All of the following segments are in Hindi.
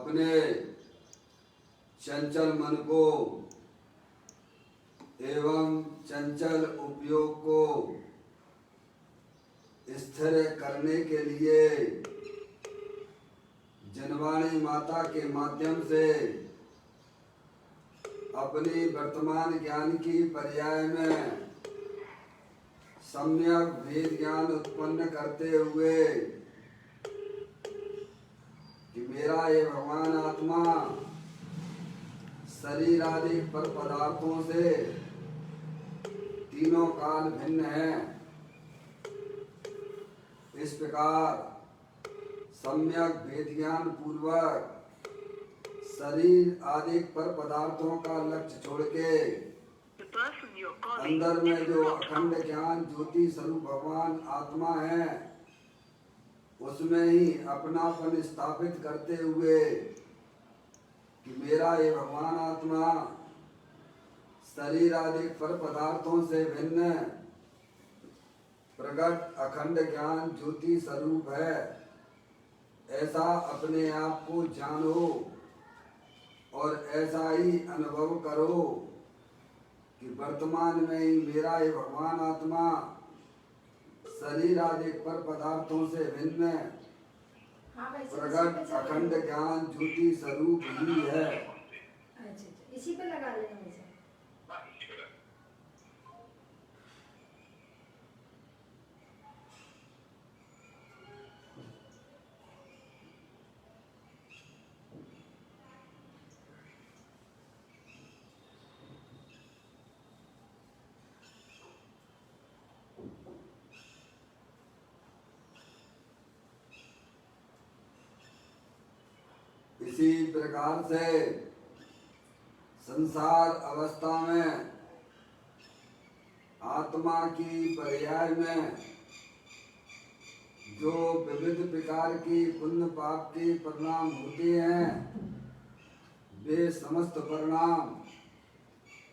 अपने चंचल मन को एवं चंचल उपयोग को स्थिर करने के लिए जनवाणी माता के माध्यम से अपनी वर्तमान ज्ञान की पर्याय में सम्यक भेद ज्ञान उत्पन्न करते हुए कि मेरा ये भगवान आत्मा शरीर आदि पर पदार्थों से तीनों काल भिन्न है। इस प्रकार सम्यक भेद ज्ञान पूर्वक शरीर आदि पर पदार्थों का लक्ष्य छोड़ के अंदर में जो अखंड ज्ञान ज्योति स्वरूप भगवान आत्मा है उसमें ही अपनापन स्थापित करते हुए कि मेरा ये भगवान आत्मा शरीर आदि पर पदार्थों से भिन्न प्रगट अखंड ज्ञान ज्योति स्वरूप है, ऐसा अपने आप को जानो और ऐसा ही अनुभव करो कि वर्तमान में ही मेरा ये भगवान आत्मा शरीर आदि पर पदार्थों से भिन्न प्रगट अखंड ज्ञान ज्योति स्वरूप ही है। अच्छा, इसी पे लगा लेंगे। इसी प्रकार से संसार अवस्था में आत्मा की पर्याय में जो विविध प्रकार की पुण्य पाप के परिणाम होते हैं वे समस्त परिणाम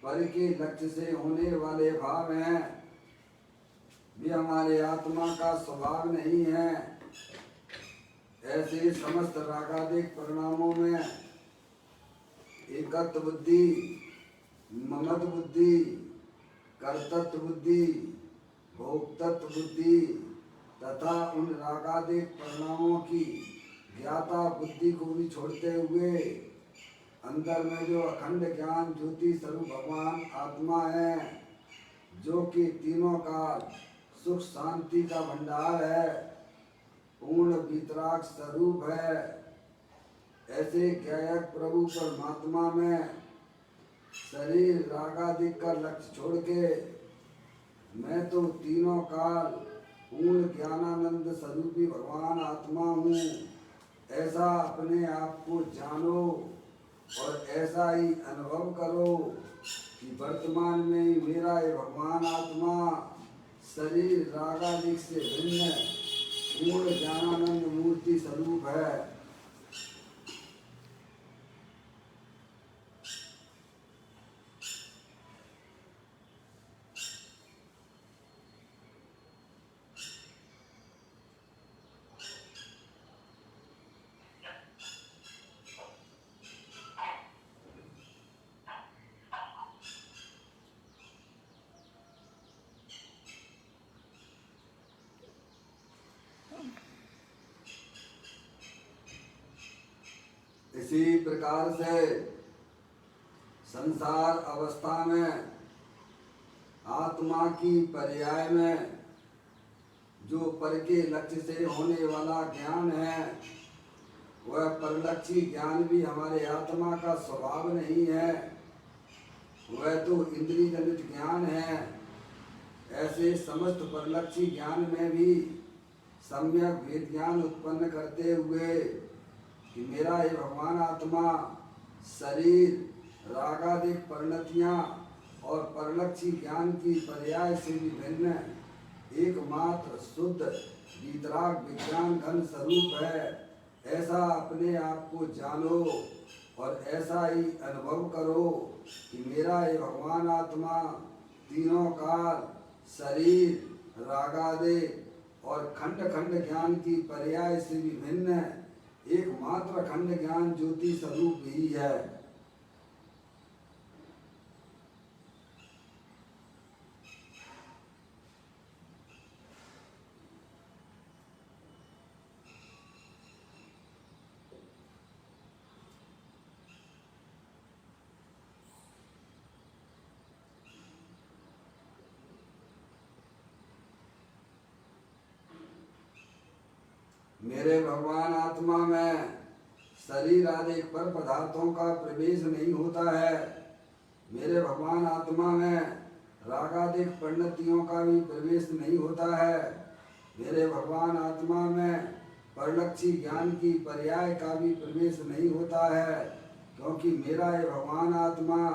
पर के लक्ष्य से होने वाले भाव हैं। वे हमारे आत्मा का स्वभाव नहीं है। ऐसे समस्त रागादिक परिणामों में एकत्व बुद्धि, ममत्व बुद्धि, कर्तृत्व बुद्धि, भोक्तृत्व बुद्धि तथा उन रागादिक परिणामों की ज्ञाता बुद्धि को भी छोड़ते हुए अंदर में जो अखंड ज्ञान ज्योति स्वरूप भगवान आत्मा है जो कि तीनों का सुख शांति का भंडार है, पूर्ण वितराग स्वरूप है, ऐसे ज्ञायक प्रभु परमात्मा में शरीर रागादिक का लक्ष्य छोड़ के मैं तो तीनों काल पूर्ण ज्ञानानंद स्वरूपी भगवान आत्मा हूँ, ऐसा अपने आप को जानो और ऐसा ही अनुभव करो कि वर्तमान में ही मेरा ये भगवान आत्मा शरीर रागादिक से भिन्न पूर्ण ज्ञानानंद मूर्ति स्वरूप है। इसी प्रकार से संसार अवस्था में आत्मा की पर्याय में जो पर के लक्ष्य से होने वाला ज्ञान है वह परलक्षी ज्ञान भी हमारे आत्मा का स्वभाव नहीं है, वह तो इंद्रिय जनित ज्ञान है। ऐसे समस्त परलक्षी ज्ञान में भी सम्यक भेद ज्ञान उत्पन्न करते हुए कि मेरा ये भगवान आत्मा शरीर रागादिक परिणतियाँ और परलक्षी ज्ञान की पर्याय से भी भिन्न एकमात्र शुद्ध वितराग विज्ञान घन स्वरूप है, ऐसा अपने आप को जानो और ऐसा ही अनुभव करो कि मेरा ये भगवान आत्मा तीनों काल शरीर रागादिक और खंड खंड ज्ञान की पर्याय से भी भिन्न एकमात्र अखंड ज्ञान ज्योति स्वरूप ही है। मेरे भगवान आत्मा में शरीर आदि पर पदार्थों का प्रवेश नहीं होता है। मेरे भगवान आत्मा में रागादिक परिणतियों का भी प्रवेश नहीं होता है। मेरे भगवान आत्मा में परलक्षी ज्ञान की पर्याय का भी प्रवेश नहीं होता है, क्योंकि मेरा ये भगवान आत्मा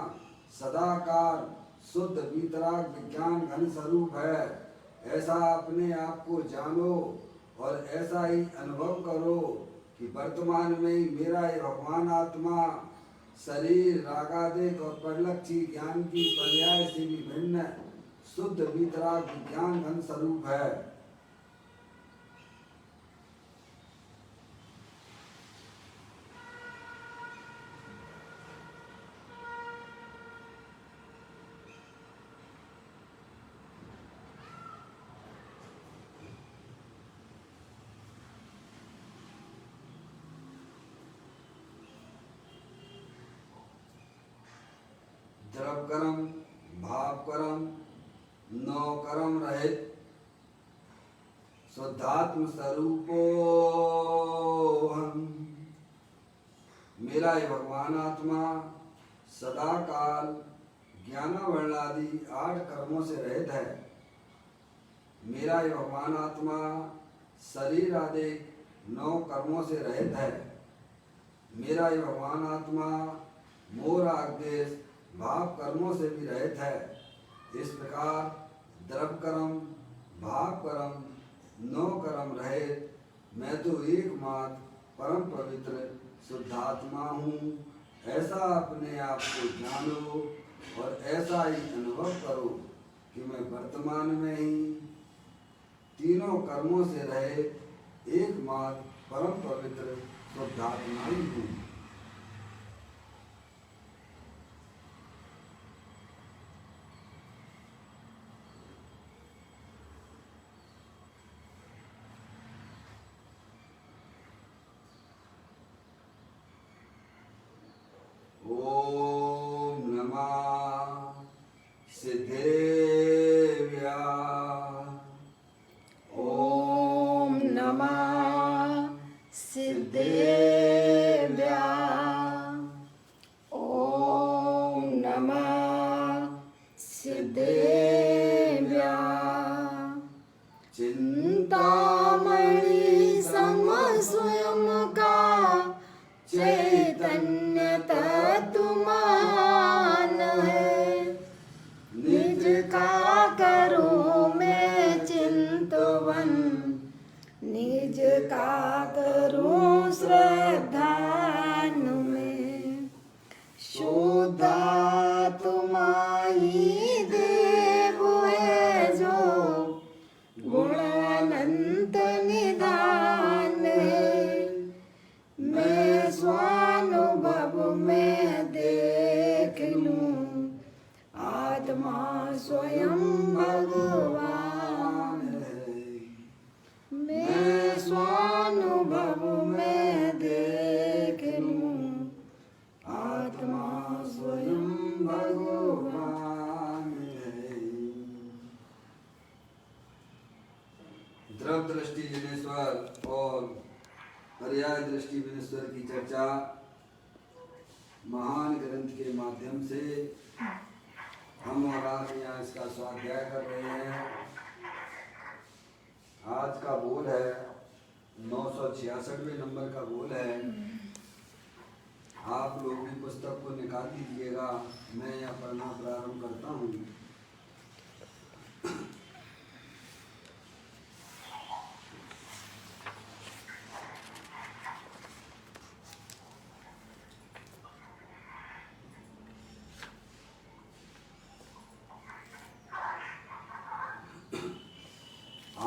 सदाकाल शुद्ध वीतराग विज्ञान घन स्वरूप है। ऐसा अपने आप को जानो और ऐसा ही अनुभव करो कि वर्तमान में ही मेरा ये भगवान आत्मा शरीर रागादिक और परिलक्षी ज्ञान की पर्याय से भी भिन्न शुद्ध वीतराग विज्ञान घन स्वरूप है। द्रव कर्म भाव कर्म नौ कर्म रहित शुद्धात्म स्वरूपो हम। मेरा ये भगवान आत्मा सदा काल ज्ञानावरण आदि 8 कर्मों से रहित है। मेरा ये भगवान आत्मा शरीर आदि 9 कर्मों से रहित है। मेरा ये भगवान आत्मा मोह राग द्वेष भाव कर्मों से भी रहित है। इस प्रकार द्रव कर्म भाव कर्म 9 कर्म रहित मैं तो एकमात्र परम पवित्र शुद्धात्मा हूँ। ऐसा अपने आप को जानो और ऐसा ही अनुभव करो कि मैं वर्तमान में ही तीनों कर्मों से रहे एकमात्र परम पवित्र शुद्धात्मा ही हूँ। ओम नमः सिद्धेव्या। ओम नमः सिद्धेव्या। ओम नमः सिद्धेव्या। चिंतामणि सम स्वयं का चैतन्य तत्वमान है। निज का करूं मैं चिंतवन, निज का करूं श्रद्धानु में। शुद्धात्मा ही देव है जो गुणानंत निधान है। मैं स्वानुभव में देख लूं आत्मा स्वयं भगवान है। मैं स्वानुभव में देख लूं आत्मा स्वयं भगवान है। द्रव दृष्टि जनेश्वर और पर्याय दृष्टि विनेश्वर की चर्चा महान ग्रंथ के माध्यम से हम और आप यहाँ इसका स्वाध्याय कर रहे हैं। आज का बोल है 966वें नंबर का बोल है। आप लोग भी पुस्तक को निकाल दीजिएगा, मैं यहाँ पढ़ना प्रारंभ करता हूँ।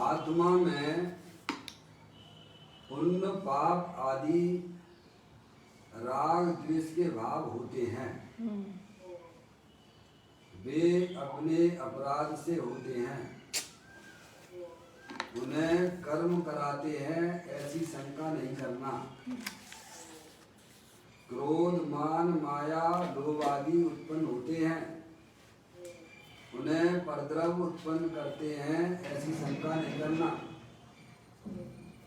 आत्मा में पुण्य पाप आदि राग द्वेष के भाव होते हैं, वे अपने अपराध से होते हैं, उन्हें कर्म कराते हैं ऐसी शंका नहीं करना। क्रोध मान माया लोभ आदि उत्पन्न होते हैं, उन्हें परद्रव्य उत्पन्न करते हैं ऐसी शंका नहीं करना।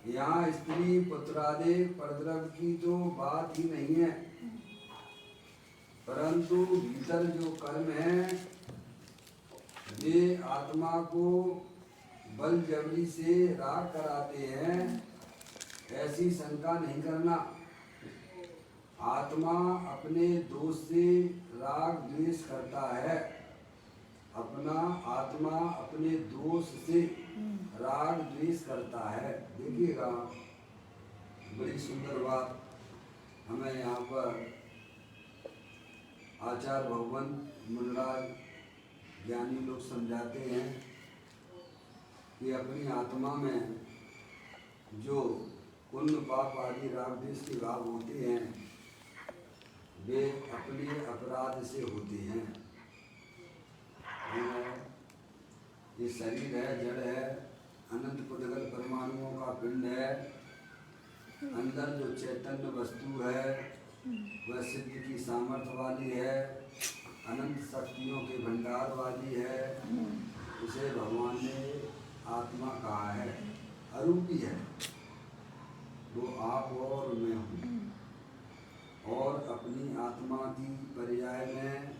यहाँ स्त्री पुत्रादि परद्रव्य की तो बात ही नहीं है, परंतु भीतर जो कर्म है वे आत्मा को बल जबरी से राग कराते हैं ऐसी शंका नहीं करना। आत्मा अपने दोष से राग द्वेष करता है, आत्मा अपने दोष से राग द्वेष करता है। देखिएगा बड़ी सुंदर बात हमें यहाँ पर आचार्य भगवान मुनिराज ज्ञानी लोग समझाते हैं कि अपनी आत्मा में जो पुण्य पाप आदि राग द्वेष के भाव होते हैं वे अपने अपराध से होते हैं। ये शरीर है, जड़ है, अनंत पुद्गल परमाणुओं का पिंड है, अंदर जो चैतन्य वस्तु है वह सिद्धि की सामर्थ्य वाली है, अनंत शक्तियों के भंडार वाली है। उसे भगवान ने आत्मा कहा है, अरूपी है, वो आप और मैं हूँ। और अपनी आत्मा की पर्याय में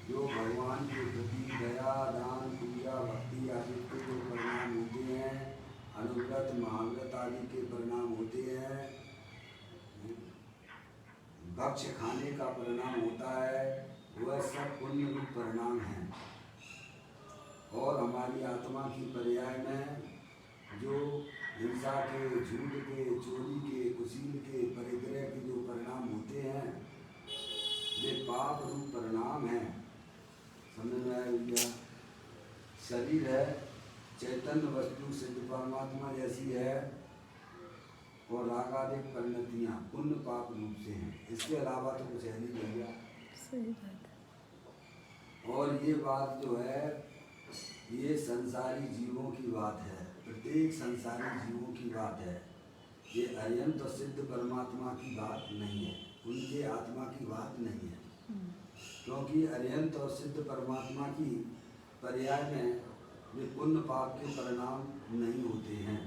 जो भगवान के प्रति दया दान पूजा भक्ति आदि के जो परिणाम होते हैं, अनुव्रत महाव्रत आदि के परिणाम होते हैं, भक्ष खाने का परिणाम होता है, वह सब पुण्य रूप परिणाम हैं। और हमारी आत्मा की पर्याय में जो हिंसा के, झूठ के, चोरी के, कुशील के, परिग्रह के जो परिणाम होते हैं वे पाप रूप परिणाम हैं। समझ में आया भैया? शरीर है, चैतन्य वस्तु सिद्ध परमात्मा जैसी है, और रागादिक परिणतियाँ पुण्य पाप रूप से हैं। इसके अलावा तो कुछ है नहीं भैया। सही बात है। और ये बात जो है ये संसारी जीवों की बात है, प्रत्येक संसारी जीवों की बात है। ये अयंत और सिद्ध परमात्मा की बात नहीं है, उनके आत्मा की बात नहीं है। क्योंकि अयंत और सिद्ध परमात्मा की पर्याय में वे पुण्य पाप के परिणाम नहीं होते हैं।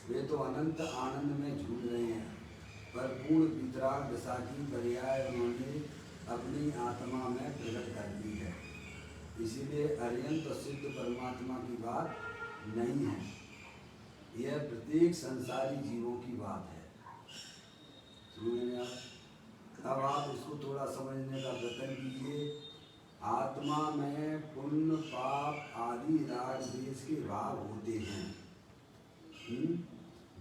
वे तो अनंत आनंद में झूल रहे हैं, पर पूर्ण वितराग दशा की पर्याय उन्होंने अपनी आत्मा में प्रकट कर दी है। इसीलिए अयंत और सिद्ध परमात्मा की बात नहीं है, यह प्रत्येक संसारी जीवों की बात है। समझ आप? अब आप इसको थोड़ा समझने का प्रयत्न कीजिए। आत्मा में पुण्य पाप आदि राग द्वेष के भाव होते हैं,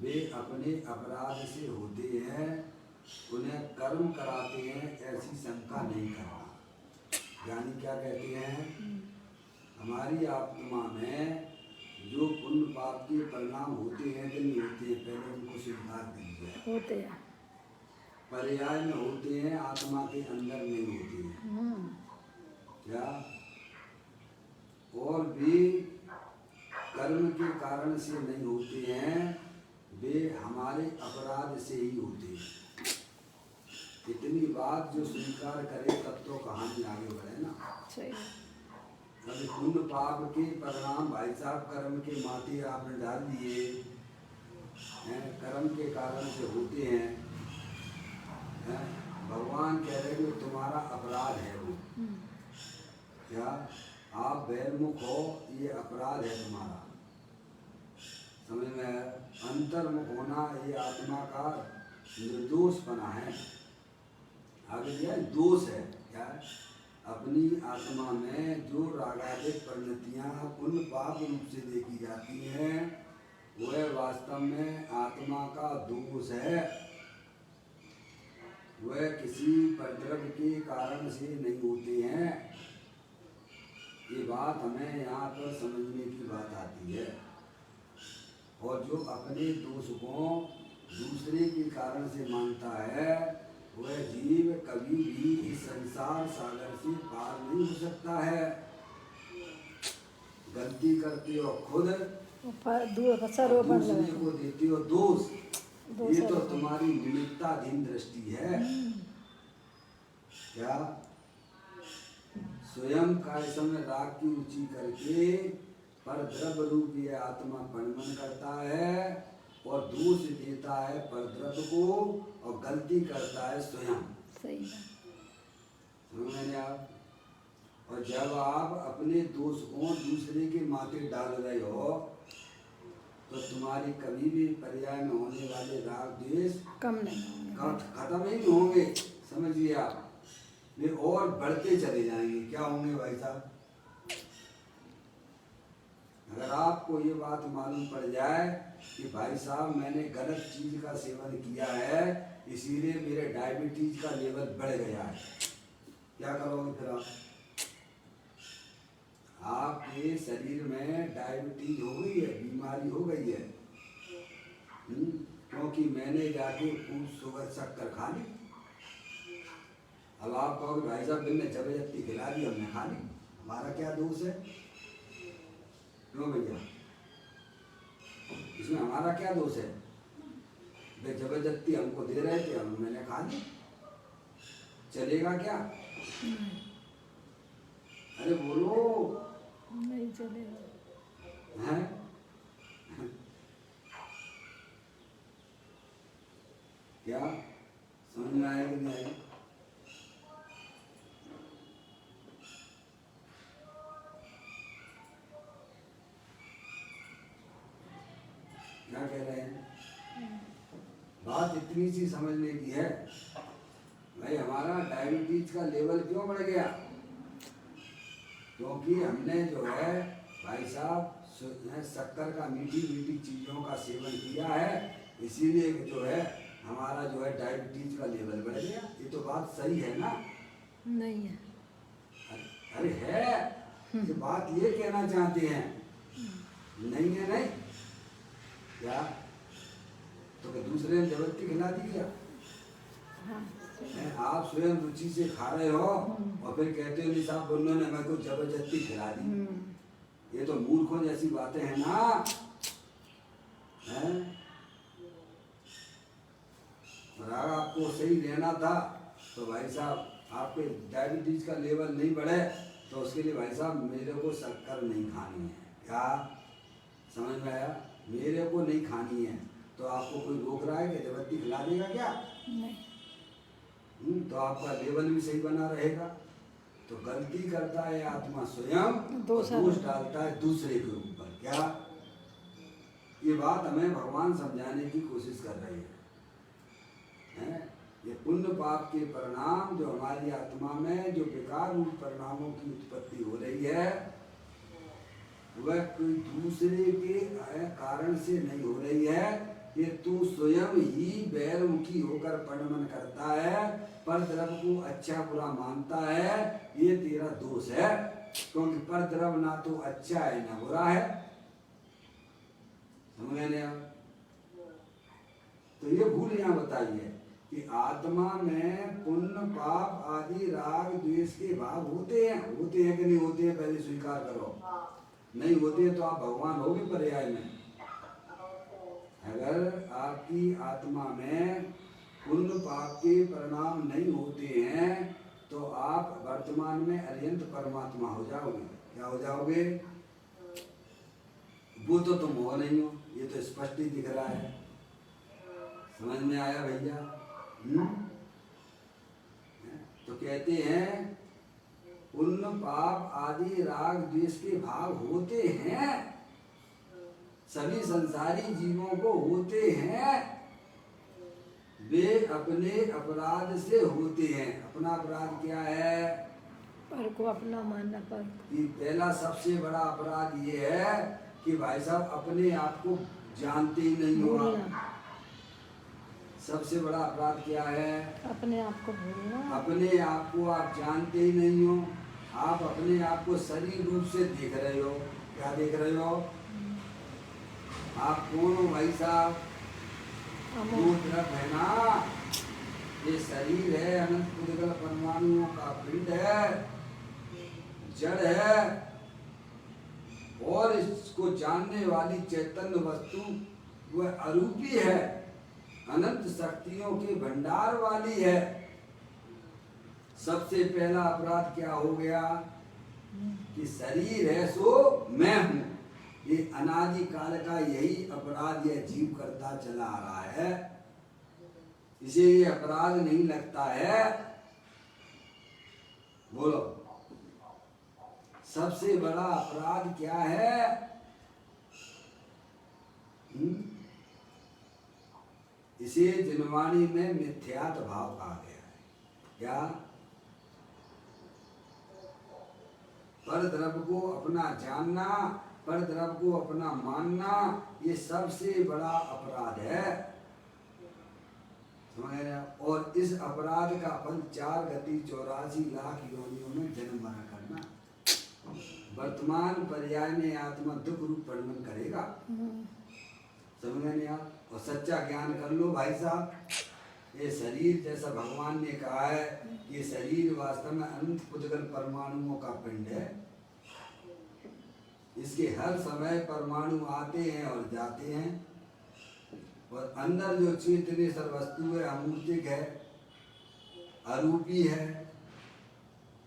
वे अपने अपराध से होते हैं, उन्हें कर्म कराते हैं ऐसी शंका नहीं करना। ज्ञानी क्या कहते हैं? हमारी आत्मा में जो पुण्य पाप के परिणाम होते हैं कि नहीं होते हैं, पहले उनको स्वीकार कीजिए। होते हैं, पर्याय में होते हैं, आत्मा के अंदर नहीं होते हैं। क्या? और वे कर्म के कारण से नहीं होते हैं, वे हमारे अपराध से ही होते हैं। इतनी बात जो स्वीकार करे तब तो कहानी आगे बढ़े ना। सही। कभी पुण्य पाप के परिणाम भाई साहब कर्म के माथे आपने डाल दिए हैं, कर्म के कारण से होते हैं। भगवान कह रहे हैं तुम्हारा अपराध है वो। क्या? आप बैरमुख हो, ये अपराध है तुम्हारा। समझ में? अंतर्मुख होना ये आत्मा का निर्दोषपना है। आगे यह दोष है। क्या? अपनी आत्मा में जो रागादिक परिणतियाँ पुण्य पाप रूप से देखी जाती हैं वह वास्तव में आत्मा का दोष है, वह किसी उपद्रव के कारण से नहीं होते हैं। ये बात हमें यहाँ पर समझने की बात आती है। और जो अपने दोष को दूसरे के कारण से मानता है वह जीव कभी भी इस संसार सागर से पार नहीं हो सकता है। गलती करते हो खुद, सरोवर दूसरे लगा को देते हो दोष। ये तो दोष तुम्हारी निमित्ताधीन दृष्टि है। क्या स्वयं काय समय राग की रुचि करके पर द्रव्य रूप ये आत्मा परिमन करता है और दोष देता है पर द्रव्य को और गलती करता है स्वयं। सही बात। समझ में आप? और जब आप अपने दोष को दूसरे के माथे डाल रहे हो तो तुम्हारी कभी भी पर्याय में होने वाले राग द्वेष कम नहीं होंगे। खत्म ही नहीं होंगे। समझिए आप, वे और बढ़ते चले जाएंगे। क्या होंगे भाई साहब? अगर आपको ये बात मालूम पड़ जाए कि भाई साहब मैंने गलत चीज का सेवन किया है इसीलिए मेरे डायबिटीज का लेवल बढ़ गया है, क्या करोगे फिर आप? आपके शरीर में डायबिटीज हो गई है, बीमारी हो गई है, क्योंकि मैंने जाके खूब शुगर शक्कर खा ली। अब आप कहोगे भाई साहब बिल ने जबरदस्ती खिला दी, हमने खा ली, हमारा क्या दोष है? क्यों भैया, इसमें हमारा क्या दोष है? वे जबरदस्ती हमको दे रहे थे, हम मैंने खा ली, चलेगा क्या? अरे बोलो। नहीं चलेगा। हैं? क्या समझ में आया कि नहीं आया? क्या कह रहे हैं? बात इतनी सी समझने की है भाई, हमारा डायबिटीज का लेवल क्यों बढ़ गया? क्योंकि हमने जो है भाई साहब शक्कर का मीठी मीठी चीज़ों का सेवन किया है, इसीलिए जो है हमारा जो है डायबिटीज का लेवल बढ़ गया। ये तो बात सही है ना? नहीं है। अरे है, ये बात ये कहना चाहते हैं। नहीं है नहीं क्या? तो क्या दूसरे ने जबरदस्ती खिला दी क्या? हाँ। आप स्वयं रुचि से खा रहे हो और फिर कहते हो नहीं साहब उन्होंने मेरे को जबरदस्ती खिला दी। ये तो मूर्खों जैसी बातें हैं ना, हैं? और अगर आपको सही रहना था तो भाई साहब आपके डायबिटीज का लेवल नहीं बढ़े तो उसके लिए भाई साहब मेरे को शक्कर नहीं खानी है। क्या समझ में आया? मेरे को नहीं खानी है तो आपको कोई रोक रहा है कि जबरदस्ती खिला देगा क्या? नहीं। तो आपका लेवल भी सही बना रहेगा। तो गलती करता है आत्मा स्वयं, दोष डालता है दूसरे के ऊपर। क्या ये बात हमें भगवान समझाने की कोशिश कर रहे हैं? ये पुण्य पाप के परिणाम जो हमारी आत्मा में जो बेकार रूप परिणामों की उत्पत्ति हो रही है वह कोई दूसरे के कारण से नहीं हो रही है। ये तू स्वयं ही बैरमुखी होकर परिणमन करता है, पर द्रव्य को अच्छा बुरा मानता है, ये तेरा दोष है। क्योंकि पर द्रव्य ना तो अच्छा है ना बुरा है। समझ गए आप? तो ये भूल यहाँ बताइए कि आत्मा में पुण्य पाप आदि राग द्वेष के भाव होते हैं कि नहीं होते हैं? पहले स्वीकार करो। नहीं होते तो आप भगवान होगे पर्याय में। अगर आपकी आत्मा में पुण्य पाप के परिणाम नहीं होते हैं तो आप वर्तमान में अरिहंत परमात्मा हो जाओगे। क्या हो जाओगे? वो तो तुम हो नहीं हो, ये तो स्पष्ट ही दिख रहा है। समझ में आया भैया? तो कहते हैं पुण्य पाप आदि राग द्वेष के भाव होते हैं, सभी संसारी जीवों को होते हैं। वे अपने अपराध से होते हैं। अपना अपराध क्या है? पर को अपना मानना। पर कि पहला सबसे बड़ा अपराध ये है कि भाई साहब अपने आप को जानते ही नहीं हो आप। सबसे बड़ा अपराध क्या है? अपने आप को भूलना। अपने आप को आप जानते ही नहीं हो। आप अपने आप को शरीर रूप से देख रहे हो। क्या देख रहे हो? आप कौन हो भाई साहब? अमोघ दो तरफ है ना, ये शरीर है, अनंत पुद्गल परमाणुओं का पिंड है, जड़ है, और इसको जानने वाली चैतन्य वस्तु वह अरूपी है, अनंत शक्तियों के भंडार वाली है। सबसे पहला अपराध क्या हो गया कि शरीर है सो मैं हूं। ये अनादि काल का यही अपराध यह जीव करता चला आ रहा है। इसे ये अपराध नहीं लगता है। बोलो, सबसे बड़ा अपराध क्या है? इसे जिनवाणी में मिथ्यात्व भाव कहा गया है। क्या? पर द्रव्य को अपना जानना, पर द्रव्य को अपना मानना, ये सबसे बड़ा अपराध है। समझ रहे हैं? और इस अपराध का फल 4 गति 84 लाख योनियों में जन्म मरण करना। वर्तमान पर्याय में आत्मा दुख रूप परिणमन करेगा। समझ रहे आप? और सच्चा ज्ञान कर लो भाई साहब। ये शरीर जैसा भगवान ने कहा है, ये शरीर वास्तव में अनंत पुद्गल परमाणुओं का पिंड है। इसके हर समय परमाणु आते हैं और जाते हैं, और अंदर जो चेतनेश्वर वस्तु है, अमूर्तिक है, अरूपी है,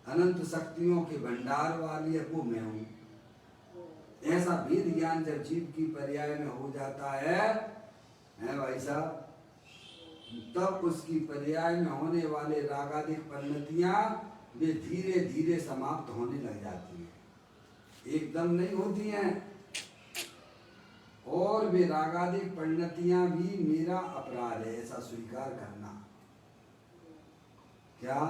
अनंत शक्तियों के भंडार वाली है, वो मैं हूं। ऐसा वेद ज्ञान जब जीव की पर्याय में हो जाता है भाई साहब, तब उसकी पर्याय में होने वाले रागादिक परिणतियां वे धीरे धीरे समाप्त होने लग जाती हैं। एकदम नहीं होती हैं। और वे रागादिक परिणतियां भी मेरा अपराध है, ऐसा स्वीकार करना। क्या?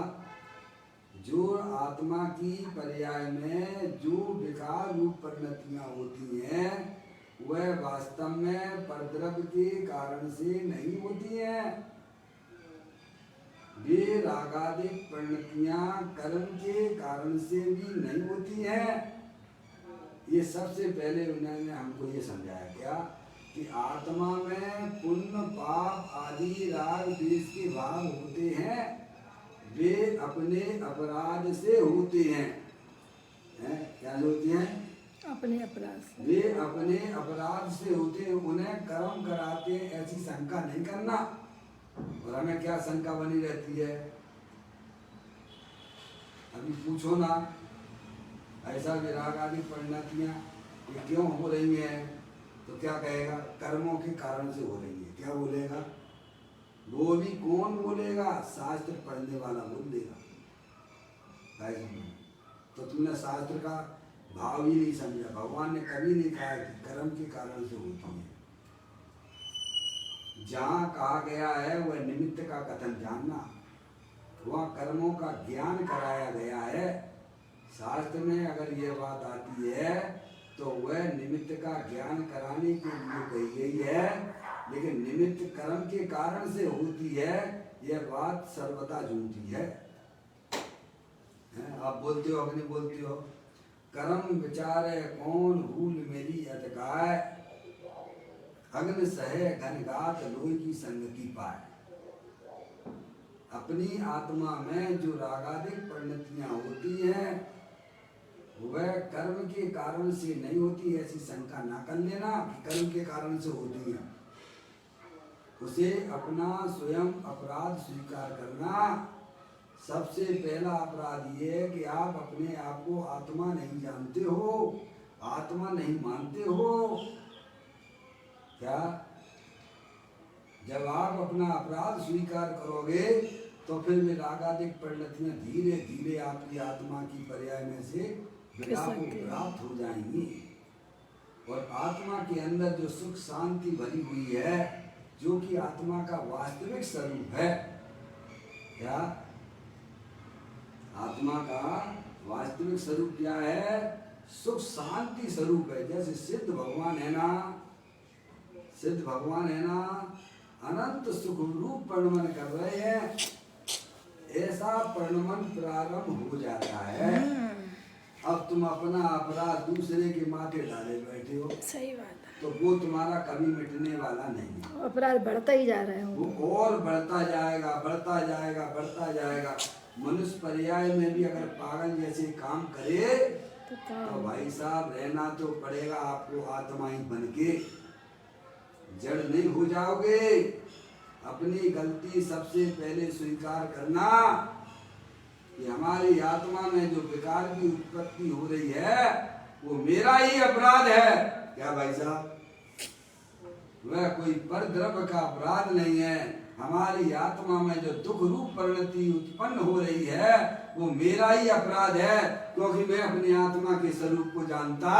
जो आत्मा की पर्याय में जो विकार रूप परिणतियां होती हैं, वह वास्तव में परद्रव्य के कारण से नहीं होती हैं। वे रागादिक परिणतियां कर्म के कारण से भी नहीं होती हैं। ये सबसे पहले उन्होंने हमको ये समझाया क्या कि आत्मा में पुण्य पाप आदि राग द्वेष के भाव होते हैं, वे अपने अपराध से होते हैं। क्या होते हैं? अपने अपराध से। वे अपने अपराध से होते हैं, उन्हें कर्म कराते हैं, ऐसी शंका नहीं करना। और हमें क्या शंका बनी रहती है? अभी पूछो ना, ऐसा विराग आदि परिणतियां ये क्यों हो रही हैं? तो क्या कहेगा? कर्मों के कारण से हो रही है। क्या बोलेगा? वो भी कौन बोलेगा? शास्त्र पढ़ने वाला बोल देगा। तो तुमने शास्त्र का भाव ही नहीं समझा। भगवान ने कभी नहीं कहा कि कर्म के कारण से होती है। जहाँ कहा गया है वह निमित्त का कथन जानना, वहाँ कर्मों का ज्ञान कराया गया है। शास्त्र में अगर यह बात आती है तो वह निमित्त का ज्ञान कराने के लिए कही गई है, लेकिन निमित्त कर्म के कारण से होती है, यह बात सर्वथा झूठी है। आप बोलते हो, अपने बोलते हो, कर्म विचारे कौन भूल मेरी अटकाए, अग्न सहे घनघात लोई की संगति पाए। अपनी आत्मा में जो रागादिक परिणतियां होती हैं वह कर्म के कारण से नहीं होती, ऐसी शंका ना कर लेना कि कर्म के कारण से होती है। उसे अपना स्वयं अपराध स्वीकार करना। सबसे पहला अपराध ये है कि आप अपने आप को आत्मा नहीं जानते हो, आत्मा नहीं मानते हो। क्या? जब आप अपना अपराध स्वीकार करोगे तो फिर वे रागादिक परिणतियां धीरे धीरे आपकी आत्मा की पर्याय में से विराग को प्राप्त हो जाएंगी। और आत्मा के अंदर जो सुख शांति भरी हुई है, जो कि आत्मा का वास्तविक स्वरूप है। क्या? आत्मा का वास्तविक स्वरूप क्या है? सुख शांति स्वरूप है। जैसे सिद्ध भगवान है ना, सिद्ध भगवान है ना, अनंत सुख रूप परिणमन कर रहे हैं, ऐसा परिणमन प्रारंभ हो जाता है। अब तुम अपना अपराध दूसरे के माथे डाले बैठे हो। सही बात है। तो वो तुम्हारा कभी मिटने वाला नहीं है। अपराध बढ़ता ही जा रहा है वो और बढ़ता जाएगा, बढ़ता जाएगा, बढ़ता जाएगा। मनुष्य पर्याय में भी अगर पागल जैसे काम करे तो भाई साहब रहना तो पड़ेगा आपको आत्मा ही बन के। जड़ नहीं हो जाओगे। अपनी गलती सबसे पहले स्वीकार करना कि हमारी आत्मा में जो विकार की उत्पत्ति हो रही है वो मेरा ही अपराध है। क्या भाई साहब? वह कोई पर द्रव्य का अपराध नहीं है। हमारी आत्मा में जो दुख रूप परिणति उत्पन्न हो रही है वो मेरा ही अपराध है, क्योंकि मैं अपनी आत्मा के स्वरूप को जानता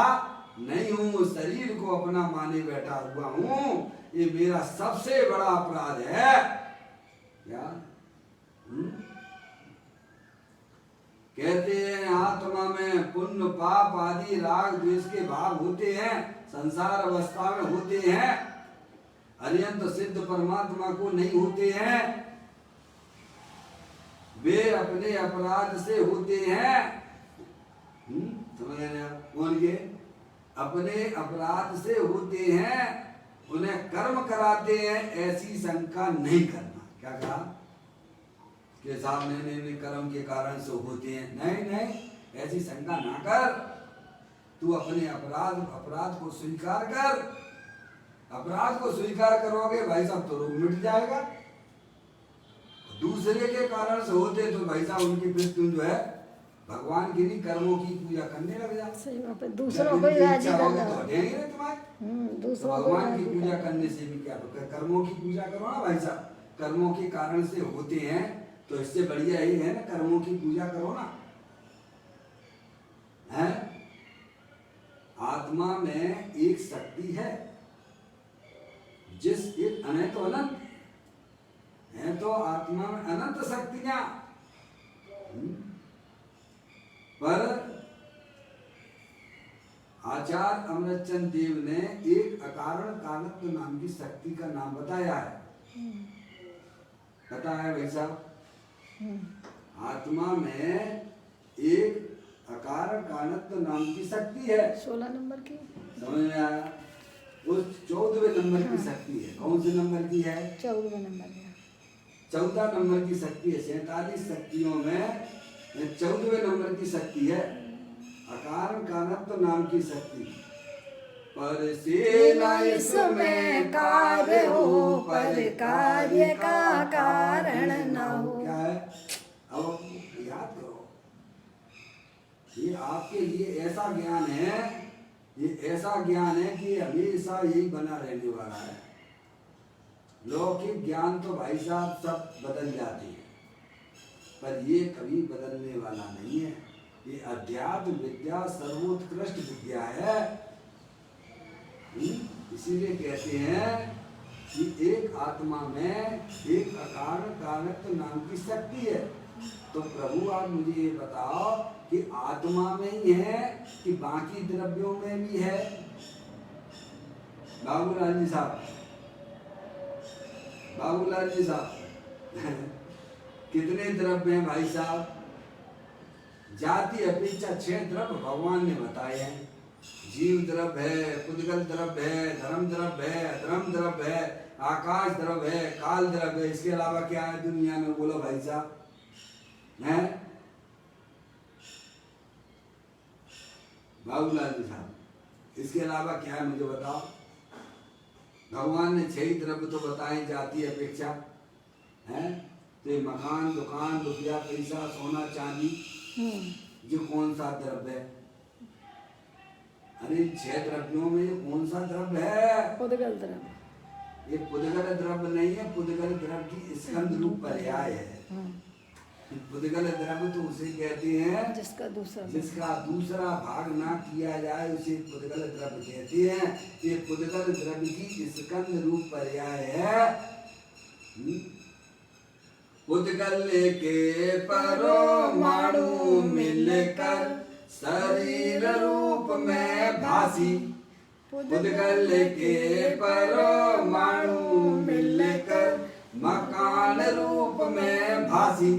नहीं हूँ, शरीर को अपना माने बैठा हुआ हूँ। ये मेरा सबसे बड़ा अपराध है। क्या कहते हैं? आत्मा में पुण्य पाप आदि राग द्वेष के भाव होते हैं, संसार अवस्था में होते हैं, अनंत सिद्ध परमात्मा को नहीं होते हैं। वे अपने अपराध से होते हैं। समझ रहे आप? कौन के? अपने अपराध से होते हैं, उन्हें कर्म कराते हैं, ऐसी शंका नहीं करना। क्या कहा? के सामने ने कर्म के कारण से होते हैं। नहीं नहीं, ऐसी शंका ना कर। तू अपने अपराध को स्वीकार कर। अपराध को स्वीकार करोगे भाई साहब तो रोग मिट जाएगा। दूसरे के कारण से होते तो भाई साहब उनकी फिर तुम जो है भगवान की नहीं कर्मों की पूजा करने लग जाओ। सही बात है। दूसरों को राजी करना तो हटेंगे ना तुम्हारे। दूसरों तो को भगवान की पूजा करने से भी क्या, कर्मों की पूजा करो ना भाई साहब। कर्मों के कारण से होते हैं तो इससे बढ़िया ही है ना, कर्मों की पूजा करो ना। है आत्मा में एक शक्ति है जिस एक अनंत अनंत है, तो आत्मा में अनंत शक्तियां। पर आचार्य अमृतचंद देव ने एक अकारण कारणत्व नाम की शक्ति का नाम बताया है। पता है भाई साहब? आत्मा में एक अकारण कारणत्व नाम की शक्ति है। 16 नंबर की। समझ में आया? उस 14वें नंबर की शक्ति है। कौन से नंबर की है? 14वें नंबर है। 14 नंबर की शक्ति है। 47 शक्तियों में 14वें नंबर की शक्ति है अकारण कारणत्व नाम की शक्ति। पर से न इसमें कार्य हो, पर कार्य का कारण न हो। क्या है? अब याद करो, ये आपके लिए ऐसा ज्ञान है, ये ऐसा ज्ञान है कि हमेशा यही बना रहने वाला है। लौकिक ज्ञान तो भाई साहब सब बदल जाते हैं, पर ये कभी बदलने वाला नहीं है। ये अध्यात्म विद्या सर्वोत्कृष्ट विद्या है। इसीलिए कहते हैं कि एक आत्मा में एक अकारण कारणत्व नाम की शक्ति है। तो प्रभु आप मुझे ये बताओ कि आत्मा में ही है कि बाकी द्रव्यों में भी है? बाबूलाल जी साहब, बाबूलाल जी साहब कितने द्रव्य हैं भाई साहब? जाति अपेक्षा 6 द्रव्य भगवान ने बताए हैं। जीव द्रव्य है, पुद्गल द्रव्य है, धर्म द्रव्य है, अधर्म द्रव्य है, आकाश द्रव्य है, काल द्रव्य है। इसके अलावा क्या है दुनिया में? बोलो भाई साहब। हैं बाबूलाल जी साहब, इसके अलावा क्या है मुझे बताओ? भगवान ने 6 द्रव्य तो बताए जाति अपेक्षा हैं। तो ये मकान, दुकान, रुपया, पैसा, सोना, चांदी, ये कौन सा द्रव्य है? अरे 6 द्रव्यों में कौन सा द्रव्य है? पुद्गल द्रव्य। ये पुद्गल द्रव्य नहीं है। पुद्गल द्रव्य की स्कंद रूप पर्याय है। पुद्गल द्रव्य तो उसे कहते हैं जिसका दूसरा भाग ना किया जाए, उसे पुद्गल द्रव्य कहते हैं। ये पुद्गल द्रव्य की स्कंद रूप पर्याय है। पुद्गल के परमाणु मिलकर शरीर रूप में भासी। पुद्गल के परमाणु मिलकर मकान रूप में भासी।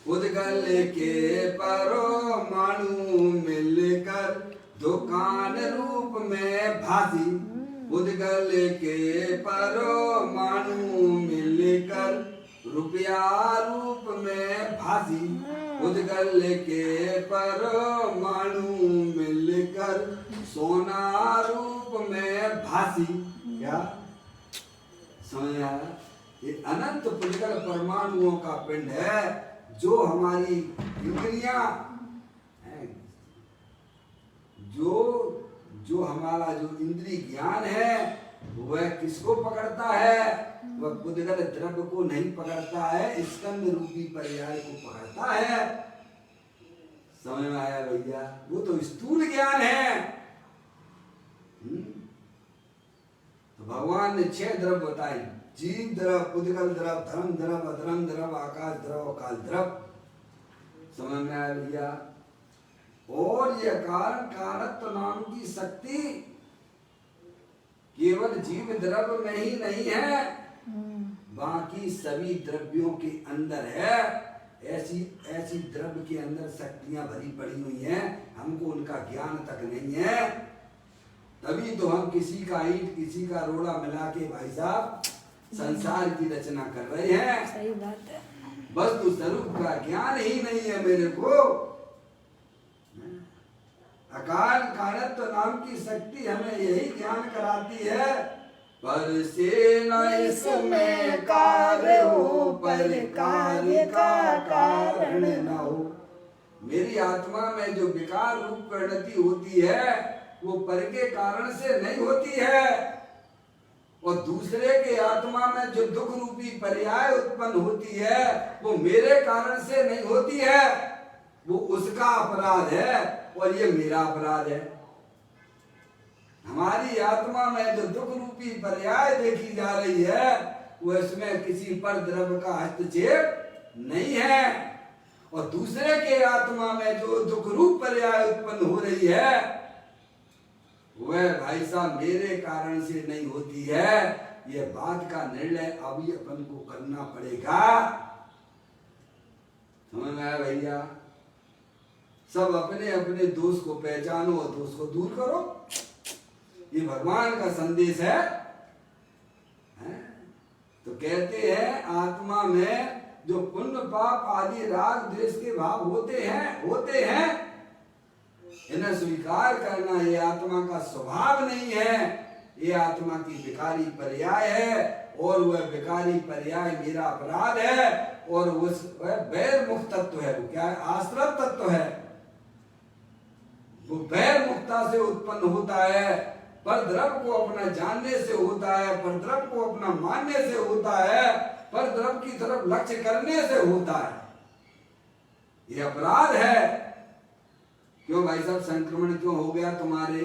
पुद्गल के परमाणु मिलकर दुकान रूप में भासी। उद्गल के परमाणु मिलकर रुपया रूप में भासी। उद्गल के परमाणु मिलकर सोना रूप में भासी। क्या समझ आया? ये अनंत पुष्कल परमाणुओं का पिंड है जो हमारी इंद्रियां हैं, जो हमारा जो इंद्रिय ज्ञान है वह किसको पकड़ता है? वह पुद्गल द्रव्य को नहीं पकड़ता है, स्कंद रूपी पर्याय को पकड़ता है। समझ में आया भैया? वो तो स्थूल ज्ञान है। तो भगवान ने 6 द्रव्य बताए, जीव द्रव, पुद्गल द्रव, धर्म द्रव, अधर्म द्रव, आकाश द्रव, काल द्रव। समझ में आया भैया? और यह कारण कारत्व नाम की शक्ति केवल जीव द्रव्य में ही नहीं है, बाकी सभी द्रव्यों के अंदर है। ऐसी ऐसी द्रव्य के अंदर शक्तियां भरी पड़ी हुई हैं, हमको उनका ज्ञान तक नहीं है। तभी तो हम किसी का ईंट किसी का रोड़ा मिला के भाई साहब संसार की रचना कर रहे हैं। सही बात है। वस्तु स्वरूप का ज्ञान ही नहीं है मेरे को। अकाल कालत्व नाम की शक्ति हमें यही ज्ञान कराती है, पर से न इसमें कार्य हो, पर कार्य का कारण न हो। मेरी आत्मा में जो विकार रूप परिणति होती है वो पर के कारण से नहीं होती है, और दूसरे के आत्मा में जो दुख रूपी पर्याय उत्पन्न होती है वो मेरे कारण से नहीं होती है। वो उसका अपराध है और ये मेरा अपराध है। हमारी आत्मा में जो दुख रूपी पर्याय देखी जा रही है वो इसमें किसी पर द्रव्य का हस्तक्षेप नहीं है, और दूसरे के आत्मा में जो दुख रूप पर्याय उत्पन्न हो रही है वह भाई साहब मेरे कारण से नहीं होती है। यह बात का निर्णय अभी अपन को करना पड़ेगा। समझ में आया भैया? सब अपने अपने दोष को पहचानो और दोष को दूर करो, ये भगवान का संदेश है। तो कहते हैं आत्मा में जो पुण्य पाप आदि राग द्वेष के भाव होते हैं इन्हें स्वीकार करना ये आत्मा का स्वभाव नहीं है, ये आत्मा की विकारी पर्याय है, और वह विकारी पर्याय मेरा अपराध है, और वह वैर मुक्त तत्व है। वो क्या है? आश्रत तत्व है। वो वैर मुक्ता से उत्पन्न होता है, पर द्रव्य को अपना जानने से होता है, पर द्रव्य को अपना मानने से होता है, पर द्रव्य की तरफ लक्ष्य करने से होता है। ये अपराध है। क्यों भाई साहब संक्रमण क्यों हो गया तुम्हारे?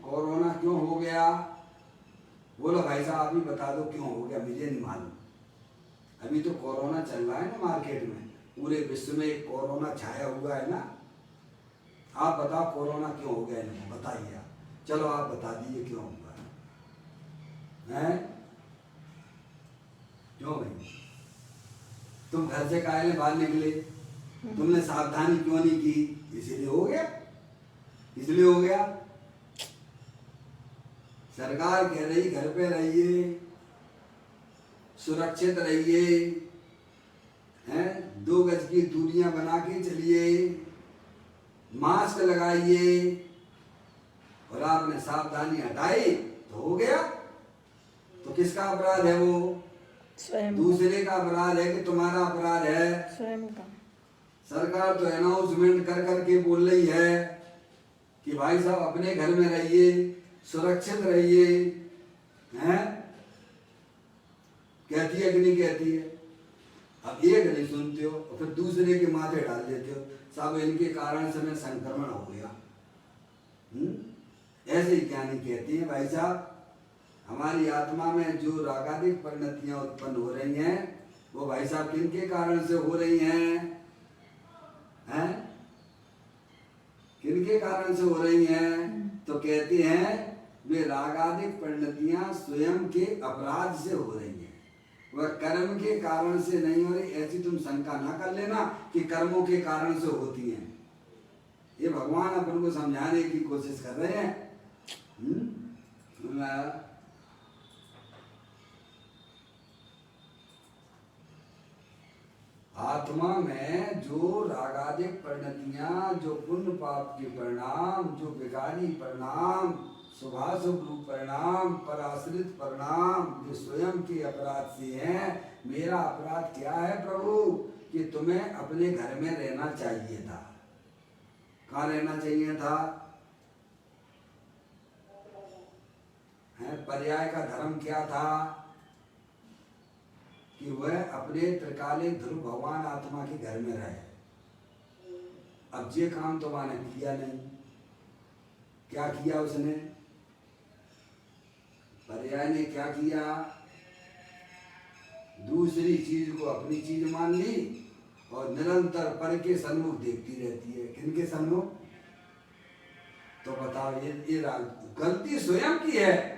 कोरोना क्यों हो गया? बोलो भाई साहब, आप ही बता दो क्यों हो गया, मुझे नहीं मालूम। अभी तो कोरोना चल रहा है ना मार्केट में, पूरे विश्व में एक कोरोना छाया हुआ है ना। आप बताओ कोरोना क्यों हो गया? नहीं बताइए आप, चलो आप बता दीजिए क्यों हुआ है? क्यों भाई? तुम घर से काहे बाहर निकले? तुमने सावधानी क्यों नहीं की? इसलिए हो गया, इसलिए हो गया। सरकार कह रही घर पे रहिए, सुरक्षित रहिए, हैं, 2 गज की दूरियां बना के चलिए, मास्क लगाइए, और आपने सावधानी हटाई तो हो गया। तो किसका अपराध है? वो स्वयं दूसरे का अपराध है कि तुम्हारा अपराध है? स्वयं का। सरकार तो अनाउंसमेंट कर करके बोल रही है कि भाई साहब अपने घर में रहिए, सुरक्षित रहिए, हैं? कहती है कि नहीं कहती है? अब एक नहीं सुनते हो और फिर दूसरे के माथे डाल देते हो, साहब इनके कारण से मैं संक्रमण हो गया। ऐसे ही क्या नहीं कहती है भाई साहब? हमारी आत्मा में जो रागादिक परिणतियां उत्पन्न हो रही हैं वो भाई साहब किनके कारण से हो रही हैं? किनके कारण से हो रही हैं? तो कहते हैं वे रागादिक परिणतियां स्वयं के अपराध से हो रही हैं, वह कर्म के कारण से नहीं हो रही। ऐसी तुम शंका ना कर लेना कि कर्मों के कारण से होती हैं। ये भगवान अपन को समझाने की कोशिश कर रहे हैं। आया? आत्मा में जो रागादिक परिणतियां, जो पुण्य पाप के परिणाम, जो विकारी परिणाम, शुभाशुभ रूप परिणाम, पराश्रित परिणाम, जो स्वयं के अपराध से हैं। मेरा अपराध क्या है प्रभु? कि तुम्हें अपने घर में रहना चाहिए था। कहाँ रहना चाहिए था? पर्याय का धर्म क्या था? कि वह अपने त्रिकालिक ध्रुव भगवान आत्मा के घर में रहे। अब ये काम तो मैंने किया नहीं। क्या किया उसने? पर्याय ने क्या किया? दूसरी चीज को अपनी चीज मान ली और निरंतर पर के सन्मुख देखती रहती है। किनके सन्मुख? तो बताओ, ये गलती स्वयं की है।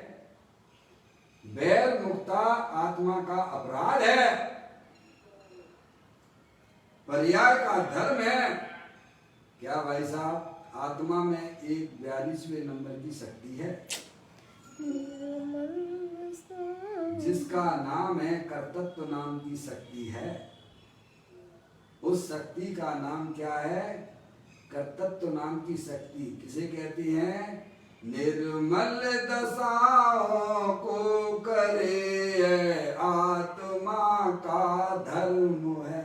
बैर मुक्ता आत्मा का अपराध है, पर्याय का धर्म है। क्या भाई साहब? आत्मा में एक 42वें नंबर की शक्ति है जिसका नाम है कर्तृत्व नाम की शक्ति है। उस शक्ति का नाम क्या है? कर्तृत्व नाम की शक्ति। किसे कहती हैं? निर्मल दशाओं को करे आत्मा का धर्म है।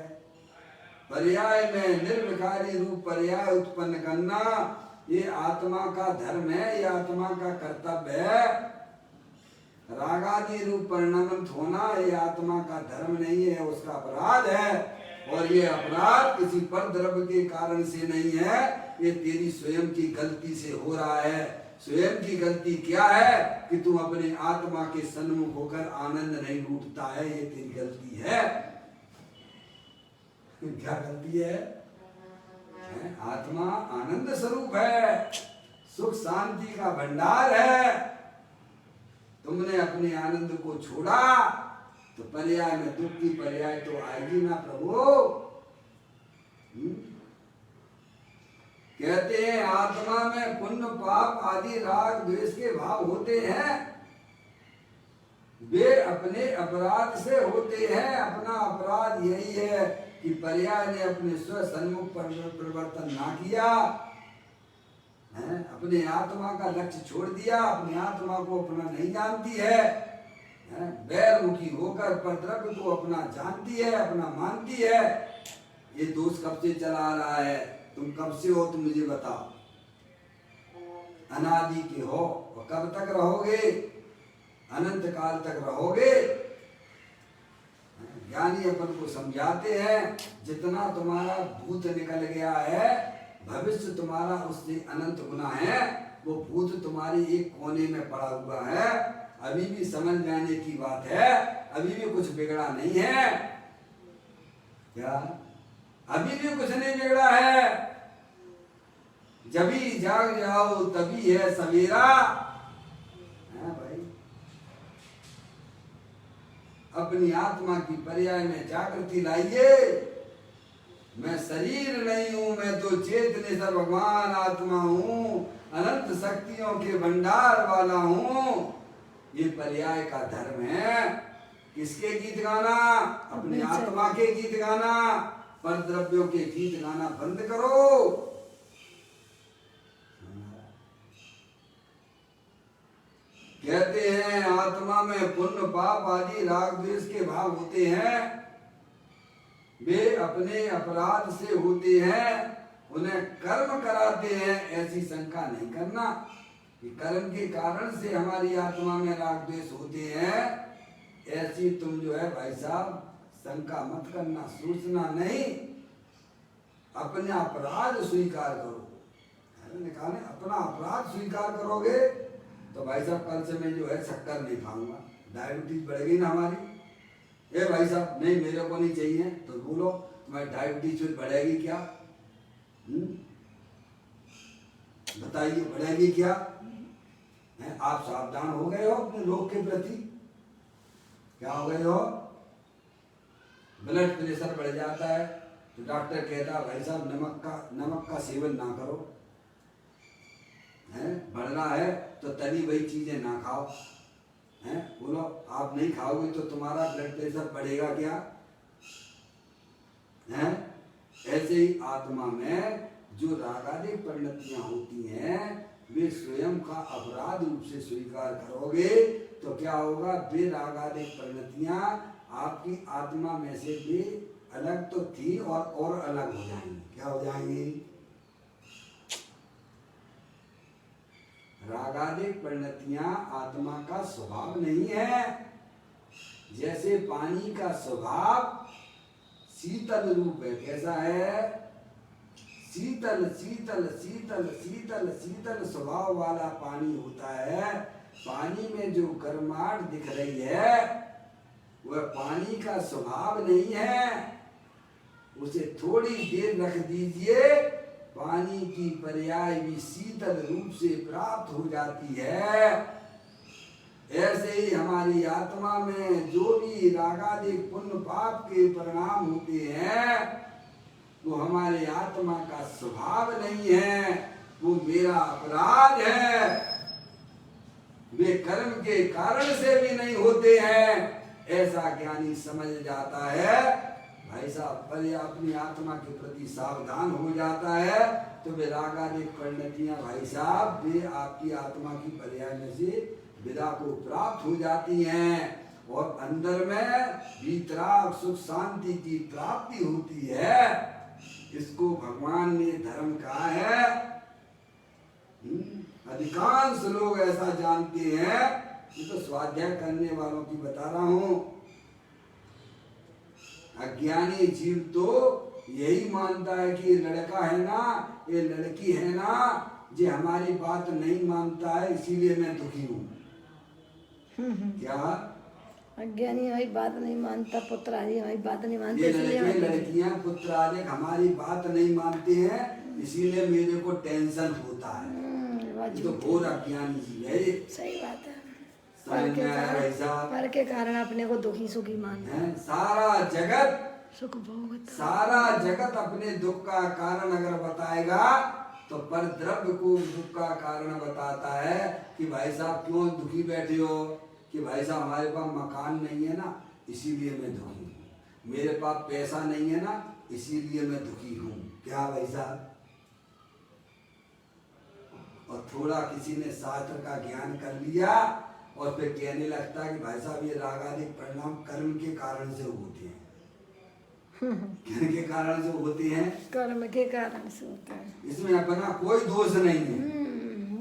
पर्याय में निर्विकारी रूप पर्याय उत्पन्न करना ये आत्मा का धर्म है, ये आत्मा का कर्तव्य है। रागादि रूप परिणामित होना ये आत्मा का धर्म नहीं है, उसका अपराध है। और ये अपराध किसी पर द्रव्य के कारण से नहीं है, ये तेरी स्वयं की गलती से हो रहा है। स्वयं की गलती क्या है? कि तू अपने आत्मा के सन्मुख होकर आनंद नहीं लूटता है, ये तेरी गलती है। क्या गलती है? आत्मा आनंद स्वरूप है, सुख शांति का भंडार है। तुमने अपने आनंद को छोड़ा तो पर्याय में दुख की पर्याय तो आएगी ना प्रभु। कहते हैं आत्मा में पुण्य पाप आदि राग द्वेष के भाव होते हैं, वे अपने अपराध से होते हैं। अपना अपराध यही है कि पर्याय ने अपने स्व सन्मुख पर परिवर्तन ना किया, अपने आत्मा का लक्ष्य छोड़ दिया, अपने आत्मा को अपना नहीं जानती है, बैरमुखी होकर परद्रव्य को अपना जानती है, अपना मानती है। ये दोष कब से चला आ रहा है? तुम कब से हो? तुम मुझे बताओ। अनादि के हो और कब तक रहोगे? अनंत काल तक रहोगे। ज्ञानी अपन को समझाते हैं जितना तुम्हारा भूत निकल गया है, भविष्य तुम्हारा उससे अनंत गुना है। वो भूत तुम्हारी एक कोने में पड़ा हुआ है, अभी भी समझ जाने की बात है, अभी भी कुछ बिगड़ा नहीं है। क्या? अभी भी कुछ नहीं बिगड़ा है। जभी जाग जाओ तभी है सवेरा। भाई, अपनी आत्मा की पर्याय में जागृति लाइए। मैं शरीर नहीं हूं, मैं तो चेतने से भगवान आत्मा हूं, अनंत शक्तियों के भंडार वाला हूं। ये पर्याय का धर्म है। किसके गीत गाना? अपने आत्मा के गीत गाना। पर द्रव्यों के गीत गाना बंद करो। कहते हैं आत्मा में पुण्य पाप आदि राग द्वेष के भाव होते हैं, वे अपने अपराध से होते हैं, उन्हें कर्म कराते हैं। ऐसी शंका नहीं करना कि कर्म के कारण से हमारी आत्मा में राग द्वेष होते हैं। ऐसी तुम जो है भाई साहब शंका मत करना, सोचना नहीं। अपना अपराध स्वीकार करो। निकाले अपना अपराध स्वीकार करोगे तो भाई साहब कल से मैं जो है शक्कर नहीं खाऊंगा, डायबिटीज बढ़ेगी ना हमारी। ए भाई साहब नहीं, मेरे को नहीं चाहिए तो बोलो, तुम्हारी डायबिटीज बढ़ेगी क्या? बताइए बढ़ेगी क्या? आप सावधान हो गए हो अपने रोग के प्रति? क्या हो गए हो? ब्लड प्रेशर बढ़ जाता है तो डॉक्टर कहता है भाई साहब नमक का सेवन ना करो। हैं, बढ़ना है तो तली वही चीजें ना खाओ। हैं, बोलो आप नहीं खाओगे तो तुम्हारा ब्लड प्रेशर बढ़ेगा क्या? हैं, ऐसे ही आत्मा में जो रागादिक परिणतियां होती हैं वे स्वयं का अपराध रूप से स्वीकार करोगे तो क्या होगा? वे रागादिक परिणतियां आपकी आत्मा में से भी अलग तो थी और अलग हो जाएंगी। क्या हो जाएंगी? रागादिक परिणतियां आत्मा का स्वभाव नहीं है। जैसे पानी का स्वभाव शीतल रूप है। कैसा है? शीतल शीतल शीतल शीतल शीतल स्वभाव वाला पानी होता है। पानी में जो गर्माहट दिख रही है वह पानी का स्वभाव नहीं है। उसे थोड़ी देर रख दीजिए, पानी की पर्याय भी शीतल रूप से प्राप्त हो जाती है। ऐसे ही हमारी आत्मा में जो भी रागादिक पुण्य पाप के परिणाम होते हैं वो हमारे आत्मा का स्वभाव नहीं है, वो मेरा अपराध है। वे कर्म के कारण से भी नहीं होते हैं। ऐसा ज्ञानी समझ जाता है, भाई साहब पहले अपनी आत्मा के प्रति सावधान हो जाता है तो वे रागादिक परिणतियां भाई साहब वे आपकी आत्मा की पर्याय में से विदा को प्राप्त हो जाती हैं और अंदर में भीतराग सुख शांति की प्राप्ति होती है। इसको भगवान ने धर्म कहा है। अधिकांश लोग ऐसा जानते हैं। ये तो स्वाध्याय करने वालों की बता रहा हूं। अज्ञानी जीव तो यही मानता है कि ये लड़का है ना, ये लड़की है ना, जे हमारी बात नहीं मानता है इसीलिए मैं दुखी हूँ। क्या? अज्ञानी हमारी बात नहीं मानता, पुत्र आदि हमारी बात नहीं मानते, ये इसलिए लड़के लड़कियां पुत्र आदि हमारी बात नहीं मानते हैं इसीलिए मेरे को टेंशन होता है। ये तो घोर अज्ञानी जीव है। सही बात है। पर के कारण अपने को दुखी सुखी मानते हैं। सारा जगत सुख भोगता, सारा जगत अपने दुख का कारण अगर बताएगा तो पर द्रव्य को दुख का कारण बताता है कि भाई साहब क्यों दुखी बैठे हो? कि भाई साहब हमारे पास मकान नहीं है ना इसीलिए मैं दुखी हूँ, मेरे पास पैसा नहीं है ना इसीलिए मैं दुखी हूँ। क्या भाई साहब? और थोड़ा किसी ने शास्त्र का ज्ञान कर लिया और फिर कहने लगता है कि भाई साहब ये रागादिक परिणाम कर्म के कारण से होते हैं। कर्म के कारण से होते हैं। कर्म के कारण से होता है, इसमें अपना कोई दोष नहीं है।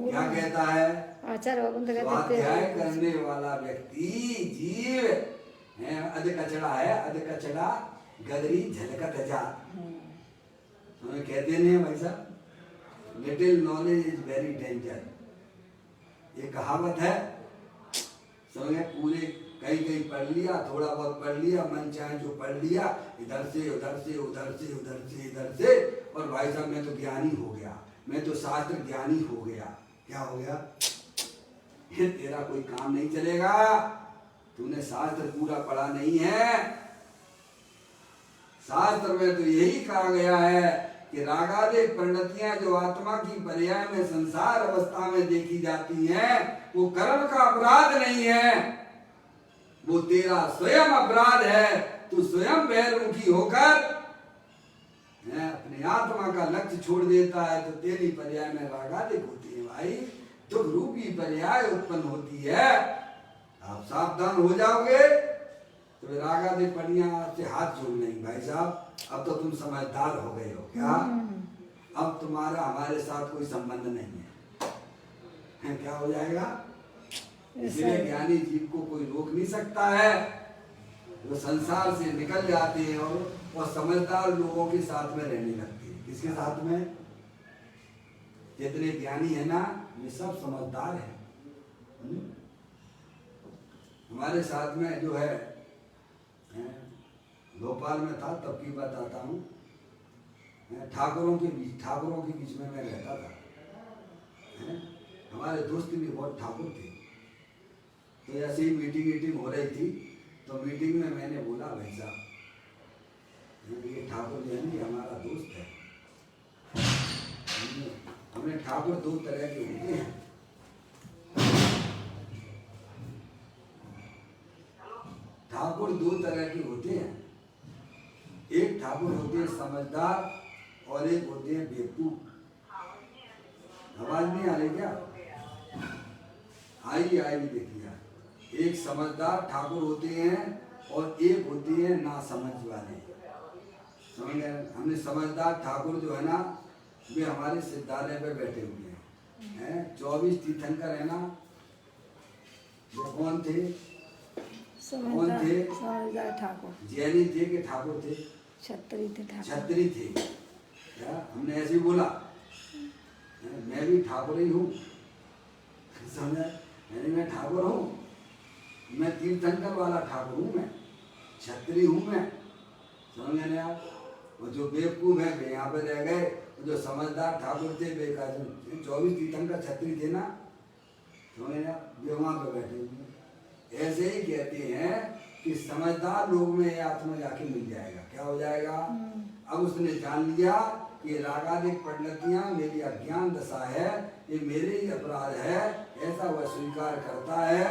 क्या कहता है? स्वाध्याय करने वाला व्यक्ति जीव है अध कचड़ा है, अध कचड़ा गदरी झलकत जा। कहते नहीं भाई साहब, little knowledge is very danger. ये कहावत है, समझे? पूरे कहीं कहीं पढ़ लिया, थोड़ा बहुत पढ़ लिया, मन चाहे जो पढ़ लिया, इधर से उधर से उधर से उधर से इधर से, और भाई साहब मैं तो ज्ञानी हो गया, मैं तो शास्त्र ज्ञानी हो गया। क्या हो गया? ये तेरा कोई काम नहीं चलेगा, तूने शास्त्र पूरा पढ़ा नहीं है। शास्त्र में तो यही कहा गया है कि रागादिक परिणतियां जो आत्मा की पर्याय में संसार अवस्था में देखी जाती हैं वो कर्म का अपराध नहीं है, वो तेरा स्वयं अपराध है। तू स्वयं बहिर्मुखी होकर अपने आत्मा का लक्ष्य छोड़ देता है तो तेरी पर्याय में रागादिक होती है भाई, दुख रूपी पर्याय उत्पन्न होती है। आप सावधान हो जाओगे तो रागादिक पर्याय से हाथ जोड़ नहीं भाई साहब, अब तो तुम समझदार हो गए हो। क्या? अब तुम्हारा हमारे साथ कोई संबंध नहीं है। क्या हो जाएगा? इसलिए ज्ञानी जीव को कोई रोक नहीं सकता है, वो संसार से निकल जाते हैं और समझदार लोगों के साथ में रहने लगते हैं। किसके साथ में? जितने ज्ञानी है ना वे सब समझदार हैं। हमारे साथ में जो है भोपाल में था तब की बात आता हूँ, ठाकुरों के बीच में मैं रहता था। हमारे दोस्त भी बहुत ठाकुर थे, तो ऐसे ही मीटिंग हो रही थी तो मीटिंग में मैंने बोला भाई साहब ये ठाकुर जो है ना ये हमारा दोस्त है, हमने ठाकुर दो तरह के होते हैं। ठाकुर दो तरह के होते हैं। एक ठाकुर होते हैं समझदार और एक होते हैं बेवकूफ। आवाज नहीं आ रही क्या? आई देखिए, एक समझदार ठाकुर होते हैं और एक होते हैं नासमझ वाले। समझ गए? हमने समझदार ठाकुर जो है ना, वे हमारे सिद्धालय पे बैठे हुए हैं। 24 तीर्थंकर है ना, वो कौन थे? समझदार ठाकुर। जैनी थे कि ठाकुर थे? छत्री थे ठाकुर। छत्री थे। क्या हमने ऐसे ही बोला? मैं भी ठाकुर ही हूँ। समझा? मैं ठाकुर हूँ, मैं तीर्थंकर वाला ठाकुर हूँ, मैं छत्री हूँ मैं। समझ गए ना आप? वो जो बेवकूफ है वे यहाँ पे रह गए, जो समझदार ठाकुर थे वे 24 तीर्थंकर छत्री थे ना, समझ गए? वे वहाँ पे बैठे हुए। ऐसे ही कहते हैं कि समझदार लोग में ये आत्मा जाके मिल जाएगा। क्या हो जाएगा? अब उसने जान लिया कि रागादिक परिणतियां मेरी अज्ञान दशा है, ये मेरे ही अपराध है, ऐसा वह स्वीकार करता है।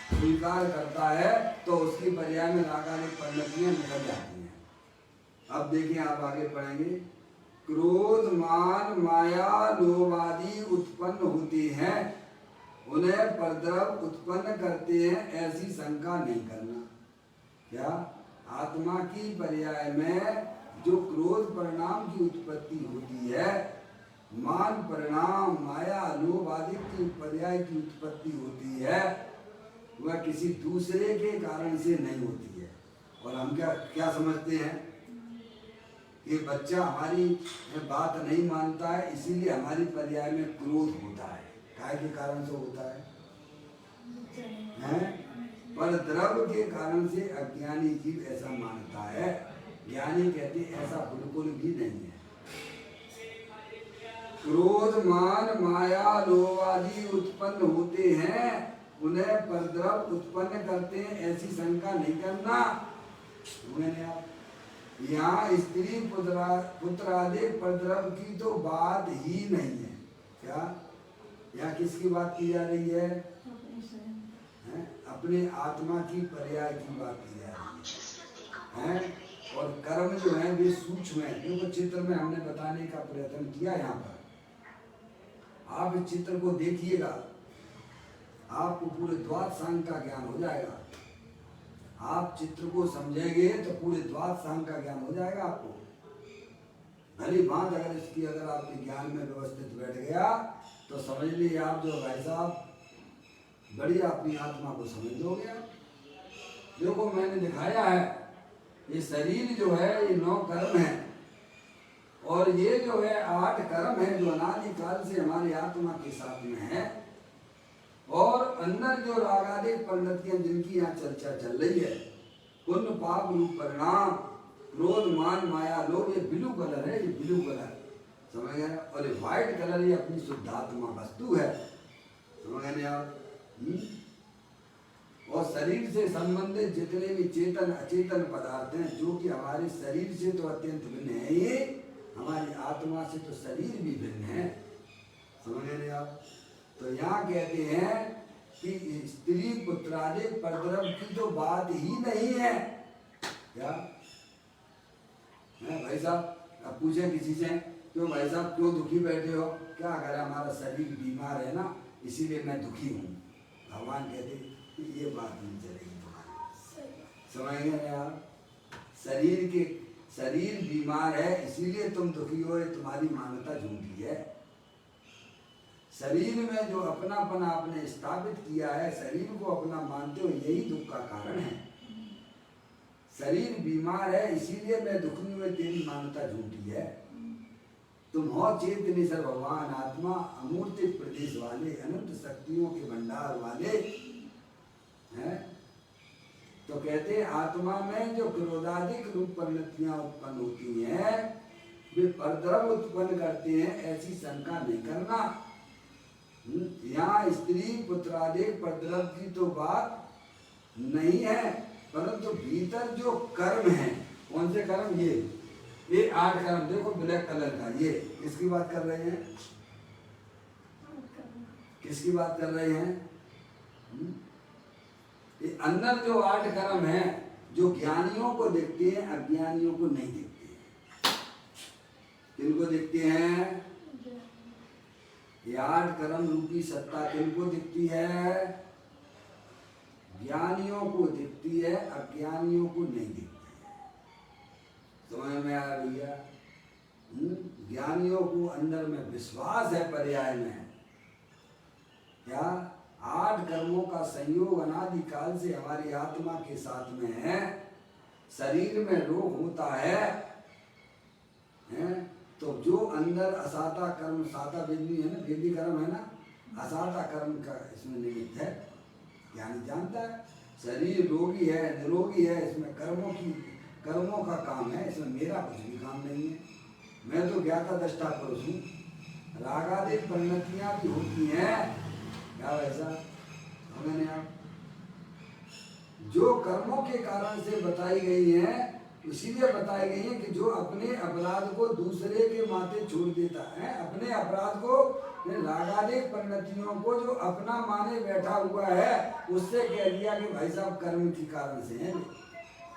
स्वीकार करता है तो उसकी पर्याय में रागादिक परिणतियां निकल जाती हैं। अब देखिए, आप आगे पढ़ेंगे। क्रोध, मान, माया, लोभ आदि उत्पन्न होती हैं, उन्हें परद्रव उत्पन्न करते हैं, ऐसी शंका नहीं करना। क्या? आत्मा की पर्याय में जो क्रोध परिणाम की उत्पत्ति होती है, मान परिणाम, माया, लोभ आदि की पर्याय की उत्पत्ति होती है, वह किसी दूसरे के कारण से नहीं होती है। और हम क्या समझते हैं कि बच्चा हमारी बात नहीं मानता है, इसीलिए हमारी पर्याय में क्रोध होता है। काय के कारण से होता है? पर द्रव्य के कारण से अज्ञानी जीव ऐसा मानता है। ज्ञानी कहते ऐसा बिल्कुल भी नहीं है। क्रोध, मान, माया, लोभ आदि उत्पन्न होते हैं, उन्हें परद्रव उत्पन्न करते हैं, ऐसी शंका नहीं करना। यहाँ स्त्री पुत्र आदि परद्रव की तो बात ही नहीं है। क्या? यहाँ किसकी बात की जा रही है? अपने आत्मा की पर्याय की बात की जा रही है। और कर्म जो है वे सूक्ष्म है, क्योंकि चित्र में हमने बताने का प्रयत्न किया। यहाँ पर आप इस चित्र को देखिएगा, आपको पूरे द्वादश सांग का ज्ञान हो जाएगा। आप चित्र को समझेंगे तो पूरे द्वादश सांग का ज्ञान हो जाएगा आपको। भली बात अगर आपके ज्ञान में व्यवस्थित बैठ गया तो समझ लीजिए आप जो भाई साहब बढ़िया अपनी आत्मा को समझ लोगे। देखो, मैंने दिखाया है, ये शरीर जो है ये 9 कर्म है, और ये जो है 8 कर्म है जो अनादि काल से हमारी आत्मा के साथ में है। और अंदर जो रागादिक परिणतियां जिनकी यहाँ चर्चा चल रही है, पुण्य पाप रूप परिणाम, क्रोध, मान, माया, लोभ, ये ब्लू कलर है, ये ब्लू कलर, समझ गए? और ये व्हाइट कलर ये अपनी शुद्धात्मा वस्तु है। समझ गए आप? और शरीर से संबंधित जितने भी चेतन अचेतन पदार्थ हैं, जो कि हमारे शरीर से तो अत्यंत भिन्न है, ये हमारी आत्मा से तो शरीर भी भिन्न है। समझ रहे आप? तो यहाँ कहते हैं कि स्त्री पुत्रादि परद्रव की तो बात ही नहीं है। क्या भाई साहब? अब पूछे किसी से, क्यों भाई साहब क्यों दुखी बैठे हो? क्या अगर हमारा शरीर बीमार है ना, इसीलिए मैं दुखी हूँ। भगवान कहते कि ये बात नहीं चलेगी तुम्हारी। समझ गए आप? शरीर बीमार है इसीलिए तुम दुखी हो, तुम्हारी मान्यता झूठी है। शरीर में जो अपनापन आपने स्थापित किया है, शरीर को अपना मानते हो, यही दुख का कारण है। शरीर बीमार है इसीलिए मैं दुखी हूँ, तेरी मान्यता झूठी है। तुम हो चेतनेश्वर भगवान आत्मा, अमूर्त प्रदेश वाले, अनंत शक्तियों के भंडार वाले हैं। तो कहते हैं आत्मा में जो क्रोधादिक रूप परिणतियां उत्पन्न होती हैं, वे परद्रव उत्पन्न करते हैं, ऐसी शंका नहीं करना। यहाँ स्त्री पुत्रादिक परद्रव की तो बात नहीं है, परंतु भीतर जो कर्म है, कौन से कर्म? ये ये 8 कर्म देखो ब्लैक कलर का, ये किसकी बात कर रहे हैं? किसकी बात कर रहे हैं? ये अंदर जो 8 कर्म है, जो ज्ञानियों को दिखते हैं, अज्ञानियों को नहीं दिखते हैं। किनको दिखते हैं? ये 8 कर्म रूपी सत्ता किनको दिखती है? ज्ञानियों को दिखती है, अज्ञानियों को नहीं दिखती है। समझ में आया भैया? ज्ञानियों को अंदर में विश्वास है पर्याय में, क्या 8 कर्मों का संयोग अनादि काल से हमारी आत्मा के साथ में है। शरीर में रोग होता है, तो जो अंदर असाता कर्म, साता वेदी है ना, वेदी कर्म है ना, असाता कर्म का इसमें निमित्त है। ज्ञानी जानता है शरीर रोगी है, निरोगी है, इसमें कर्मों का काम है, इसमें मेरा कुछ भी काम नहीं है। मैं तो ज्ञाता दृष्टा पुरुष हूँ। रागादि परिणतियाँ भी होती हैं, क्या वैसा मैंने आप जो कर्मों के कारण से बताई गई हैं, इसीलिए बताई गई है कि जो अपने अपराध को दूसरे के माथे छोड़ देता है, अपने अपराध को, रागादिक परिणतियों को जो अपना माने बैठा हुआ है, उससे कह दिया कि भाई साहब कर्म के कारण से हैं।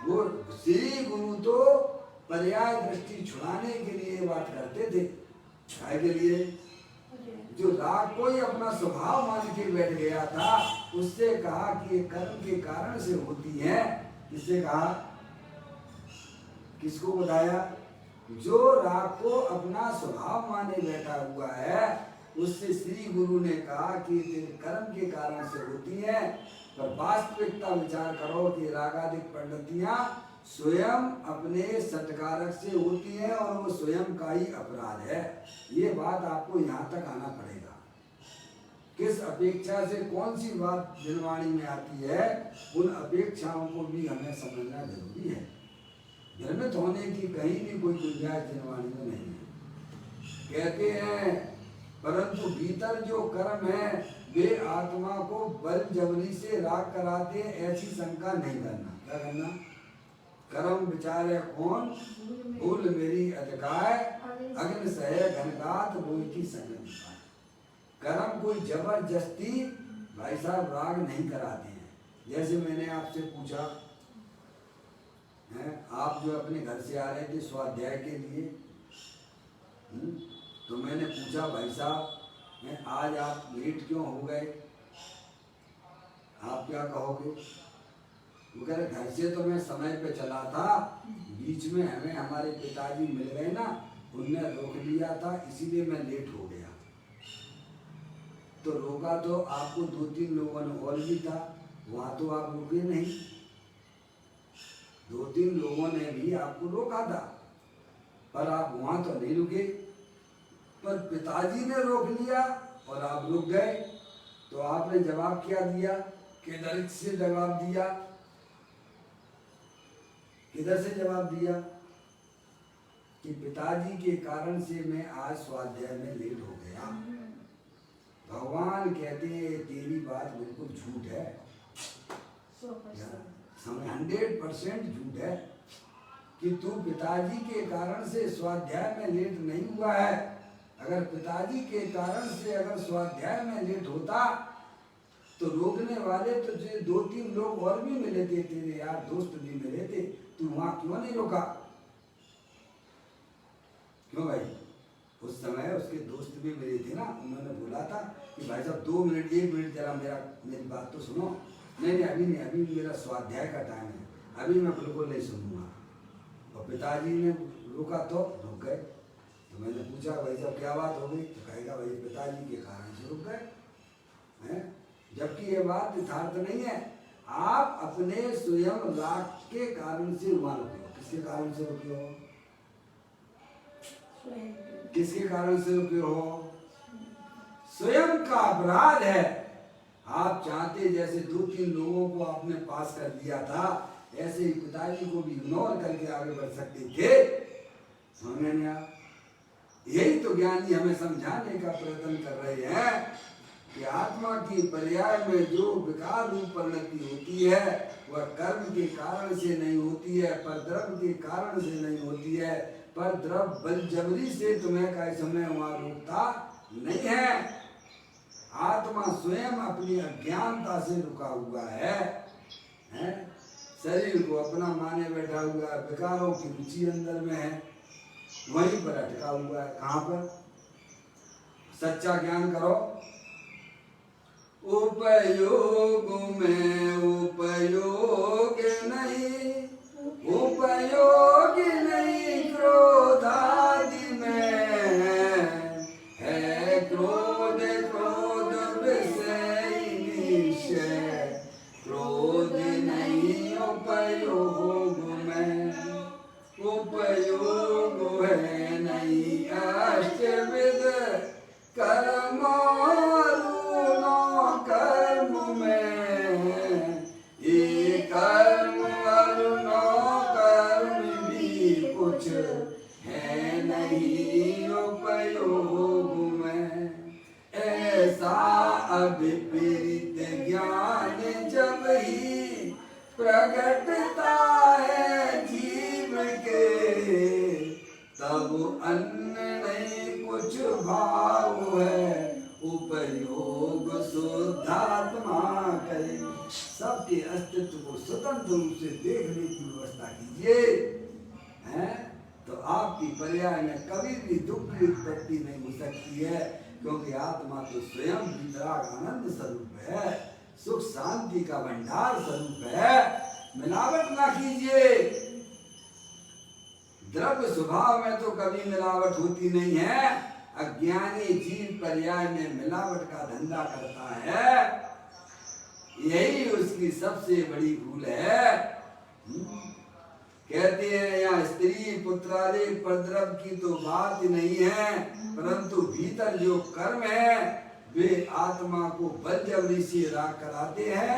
वो श्री गुरु तो पर्याय दृष्टि छुड़ाने के लिए बात करते थे। क्या के लिए? जो राग को ही अपना स्वभाव मान के बैठ गया था, उससे कहा कि ये कर्म के कारण से होती है। किससे कहा? किसको बताया? जो राग को अपना स्वभाव माने बैठा हुआ है, उससे श्री गुरु ने कहा कि तेरे कर्म के कारण से होती है। पर वास्तविकता विचार करो कि रागादिक परिणतियां स्वयं अपने सत्कारक से होती हैं और वो स्वयं का ही अपराध है। ये बात आपको यहाँ तक आना पड़ेगा। किस अपेक्षा से कौन सी बात जनवाणी में आती है, उन अपेक्षाओं को भी हमें समझना जरूरी है। भ्रमित होने की कहीं भी कोई गुंजाइश जनवाणी में नहीं है। कहते हैं परंतु भीतर जो कर्म है वे आत्मा को बल जबरी से राग कराते हैं, ऐसी शंका नहीं करना। क्या करना? कर्म विचारे कौन भूल मेरी अधिकाय, अग्नि सहे घनघात लोई की संगति। कर्म कोई जबरदस्ती भाई साहब राग नहीं कराते हैं। जैसे मैंने आपसे पूछा है, आप जो अपने घर से आ रहे थे स्वाध्याय के लिए, तो मैंने पूछा भाई साहब आज आप लेट क्यों हो गए? आप क्या कहोगे? वो कह रहे घर से तो मैं समय पे चला था, बीच में हमें हमारे पिताजी मिल गए ना, उनने रोक लिया था, इसीलिए मैं लेट हो गया। तो रोका तो आपको 2-3 लोगों ने और भी था, वहाँ तो आप रुके नहीं। 2-3 लोगों ने भी आपको रोका था, पर आप वहाँ तो नहीं रुके। पर पिताजी ने रोक लिया और आप रुक गए, तो आपने जवाब क्या दिया? किधर से जवाब दिया? किधर से जवाब दिया? कि पिताजी के कारण से मैं आज स्वाध्याय में लेट हो गया। भगवान कहते हैं तेरी बात बिल्कुल झूठ है, 100% झूठ है कि तू पिताजी के कारण से स्वाध्याय में लेट नहीं हुआ है। अगर पिताजी के कारण से अगर स्वाध्याय में लेट होता तो रोकने वाले तो 2-3 लोग और भी मिले थे, तेरे यार दोस्त भी मिले थे, तू वहां क्यों नहीं रोका? क्यों भाई? उस समय उसके दोस्त भी मिले थे ना, उन्होंने बोला था कि भाई साहब 2 मिनट 1 मिनट जरा मेरी बात तो सुनो। नहीं अभी नहीं, अभी मेरा स्वाध्याय का टाइम है, अभी मैं बिल्कुल नहीं सुनूंगा। और पिताजी ने रोका तो रुक गए। तो मैंने पूछा भाई साहब क्या बात हो गई? तो कहेगा भाई पिताजी के कारण से रुक गए हैं। जबकि ये बात यथार्थ नहीं है। आप अपने स्वयं राग के कारण से वहां रुके हो। किसके कारण से रुके हो? किसके कारण से रुके हो? स्वयं का अपराध है। आप चाहते जैसे 2-3 लोगों को आपने पास कर दिया था, ऐसे ही पिताजी को भी इग्नोर करके आगे बढ़ सकते थे। समझ में आया? यही तो ज्ञानी हमें समझाने का प्रयत्न कर रहे हैं कि आत्मा की पर्याय में जो विकार रूप परिणति होती है वह कर्म के कारण से नहीं होती है, परद्रव्य के कारण से नहीं होती है, पर द्रव बलजबरी से तुम्हें कैसे समय वहां रोकता नहीं है। आत्मा स्वयं अपनी अज्ञानता से रुका हुआ है? शरीर को अपना माने बैठा हुआ है, विकारों की रुचि अंदर में है, वहीं पर अटका हुआ है। कहाँ पर? सच्चा ज्ञान करो। उपयोग में उपयोग नहीं, उपयोग नहीं क्रोध आदि में है। क्रोध क्रोध विषय निश्चय, क्रोध नहीं उपयोग में। उपयोग है नहीं अष्टविध कर्म कर्म में। ये कर्म अरुणो कर्म भी कुछ है नहीं उपयोग में। ऐसा अभिप्रेत ज्ञान जब ही प्रकटता है जीव के, तब अन्य नहीं कुछ भाव है। उपयोग शुद्धात्मा करे। सबके अस्तित्व को स्वतंत्र रूप से देखने की व्यवस्था कीजिए, हैं? तो आपकी पर्याय में कभी भी दुख की उत्पत्ति नहीं हो सकती है, क्योंकि आत्मा तो स्वयं वितराग आनंद स्वरूप है, सुख शांति का भंडार स्वरूप है। मिलावट ना कीजिए। द्रव्य स्वभाव में तो कभी मिलावट होती नहीं है। अज्ञानी जीव पर्याय में मिलावट का धंधा करता है, यही उसकी सबसे बड़ी भूल है। कहते हैं यहाँ स्त्री पुत्रादि परद्रव्य की तो बात नहीं है, परंतु भीतर जो कर्म है वे आत्मा को बलजबरी से राग कराते हैं,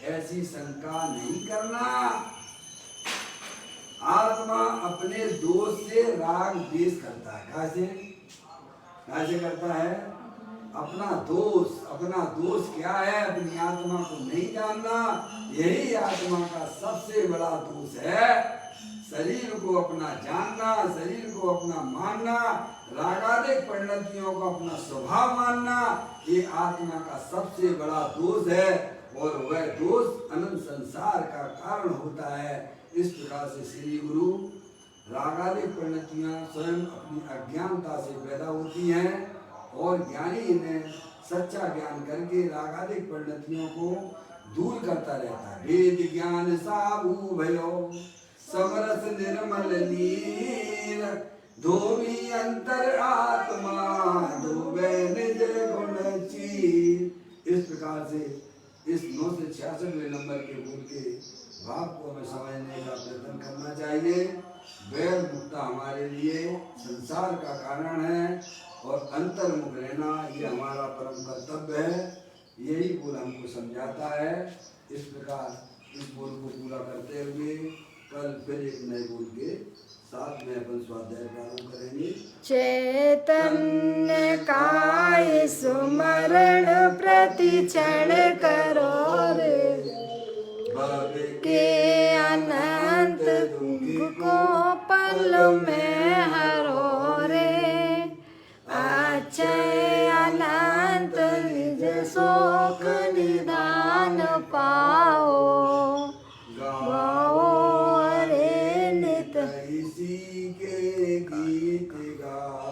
ऐसी शंका नहीं करना। आत्मा अपने दोष से राग द्वेष करता है। कैसे करता है? अपना दोष क्या है? अपनी आत्मा को नहीं जानना, यही आत्मा का सबसे बड़ा दोष है। शरीर को अपना जानना, शरीर को अपना मानना, रागादिक परिणतियों को अपना स्वभाव मानना, ये आत्मा का सबसे बड़ा दोष है, और वह दोष अनंत संसार का कारण होता है। इस प्रकार से श्री गुरु रागादिक परिणतियां स्वयं अपनी अज्ञानता से पैदा होती हैं, और ज्ञानी इन्हें सच्चा ज्ञान करके रागादिक परिणतियों को दूर करता रहता है। वेद ज्ञान साबू भयो समरस निर्मल नीर, धोमी अंतर आत्मा धोवे निज गुण चीर। इस प्रकार से इस 966वें नंबर के बोल के भाव को हमें समझने का प्रयत्न करना चाहिए। वैर मुक्ता हमारे लिए संसार का कारण है, और अंतर्मुख रहना ये हमारा परम कर्तव्य है। यही बोल हमको समझाता है। इस प्रकार इस बोल को पूरा करते हुए कल फिर एक नए बोल के साथ में अपन स्वाध्याय प्रारंभ करेंगे। चैतन्य काय सुमरण प्रति क्षण करो रे, के अनंत दुख को पल में हरो रे। अक्षय अनंत निज शोक निधान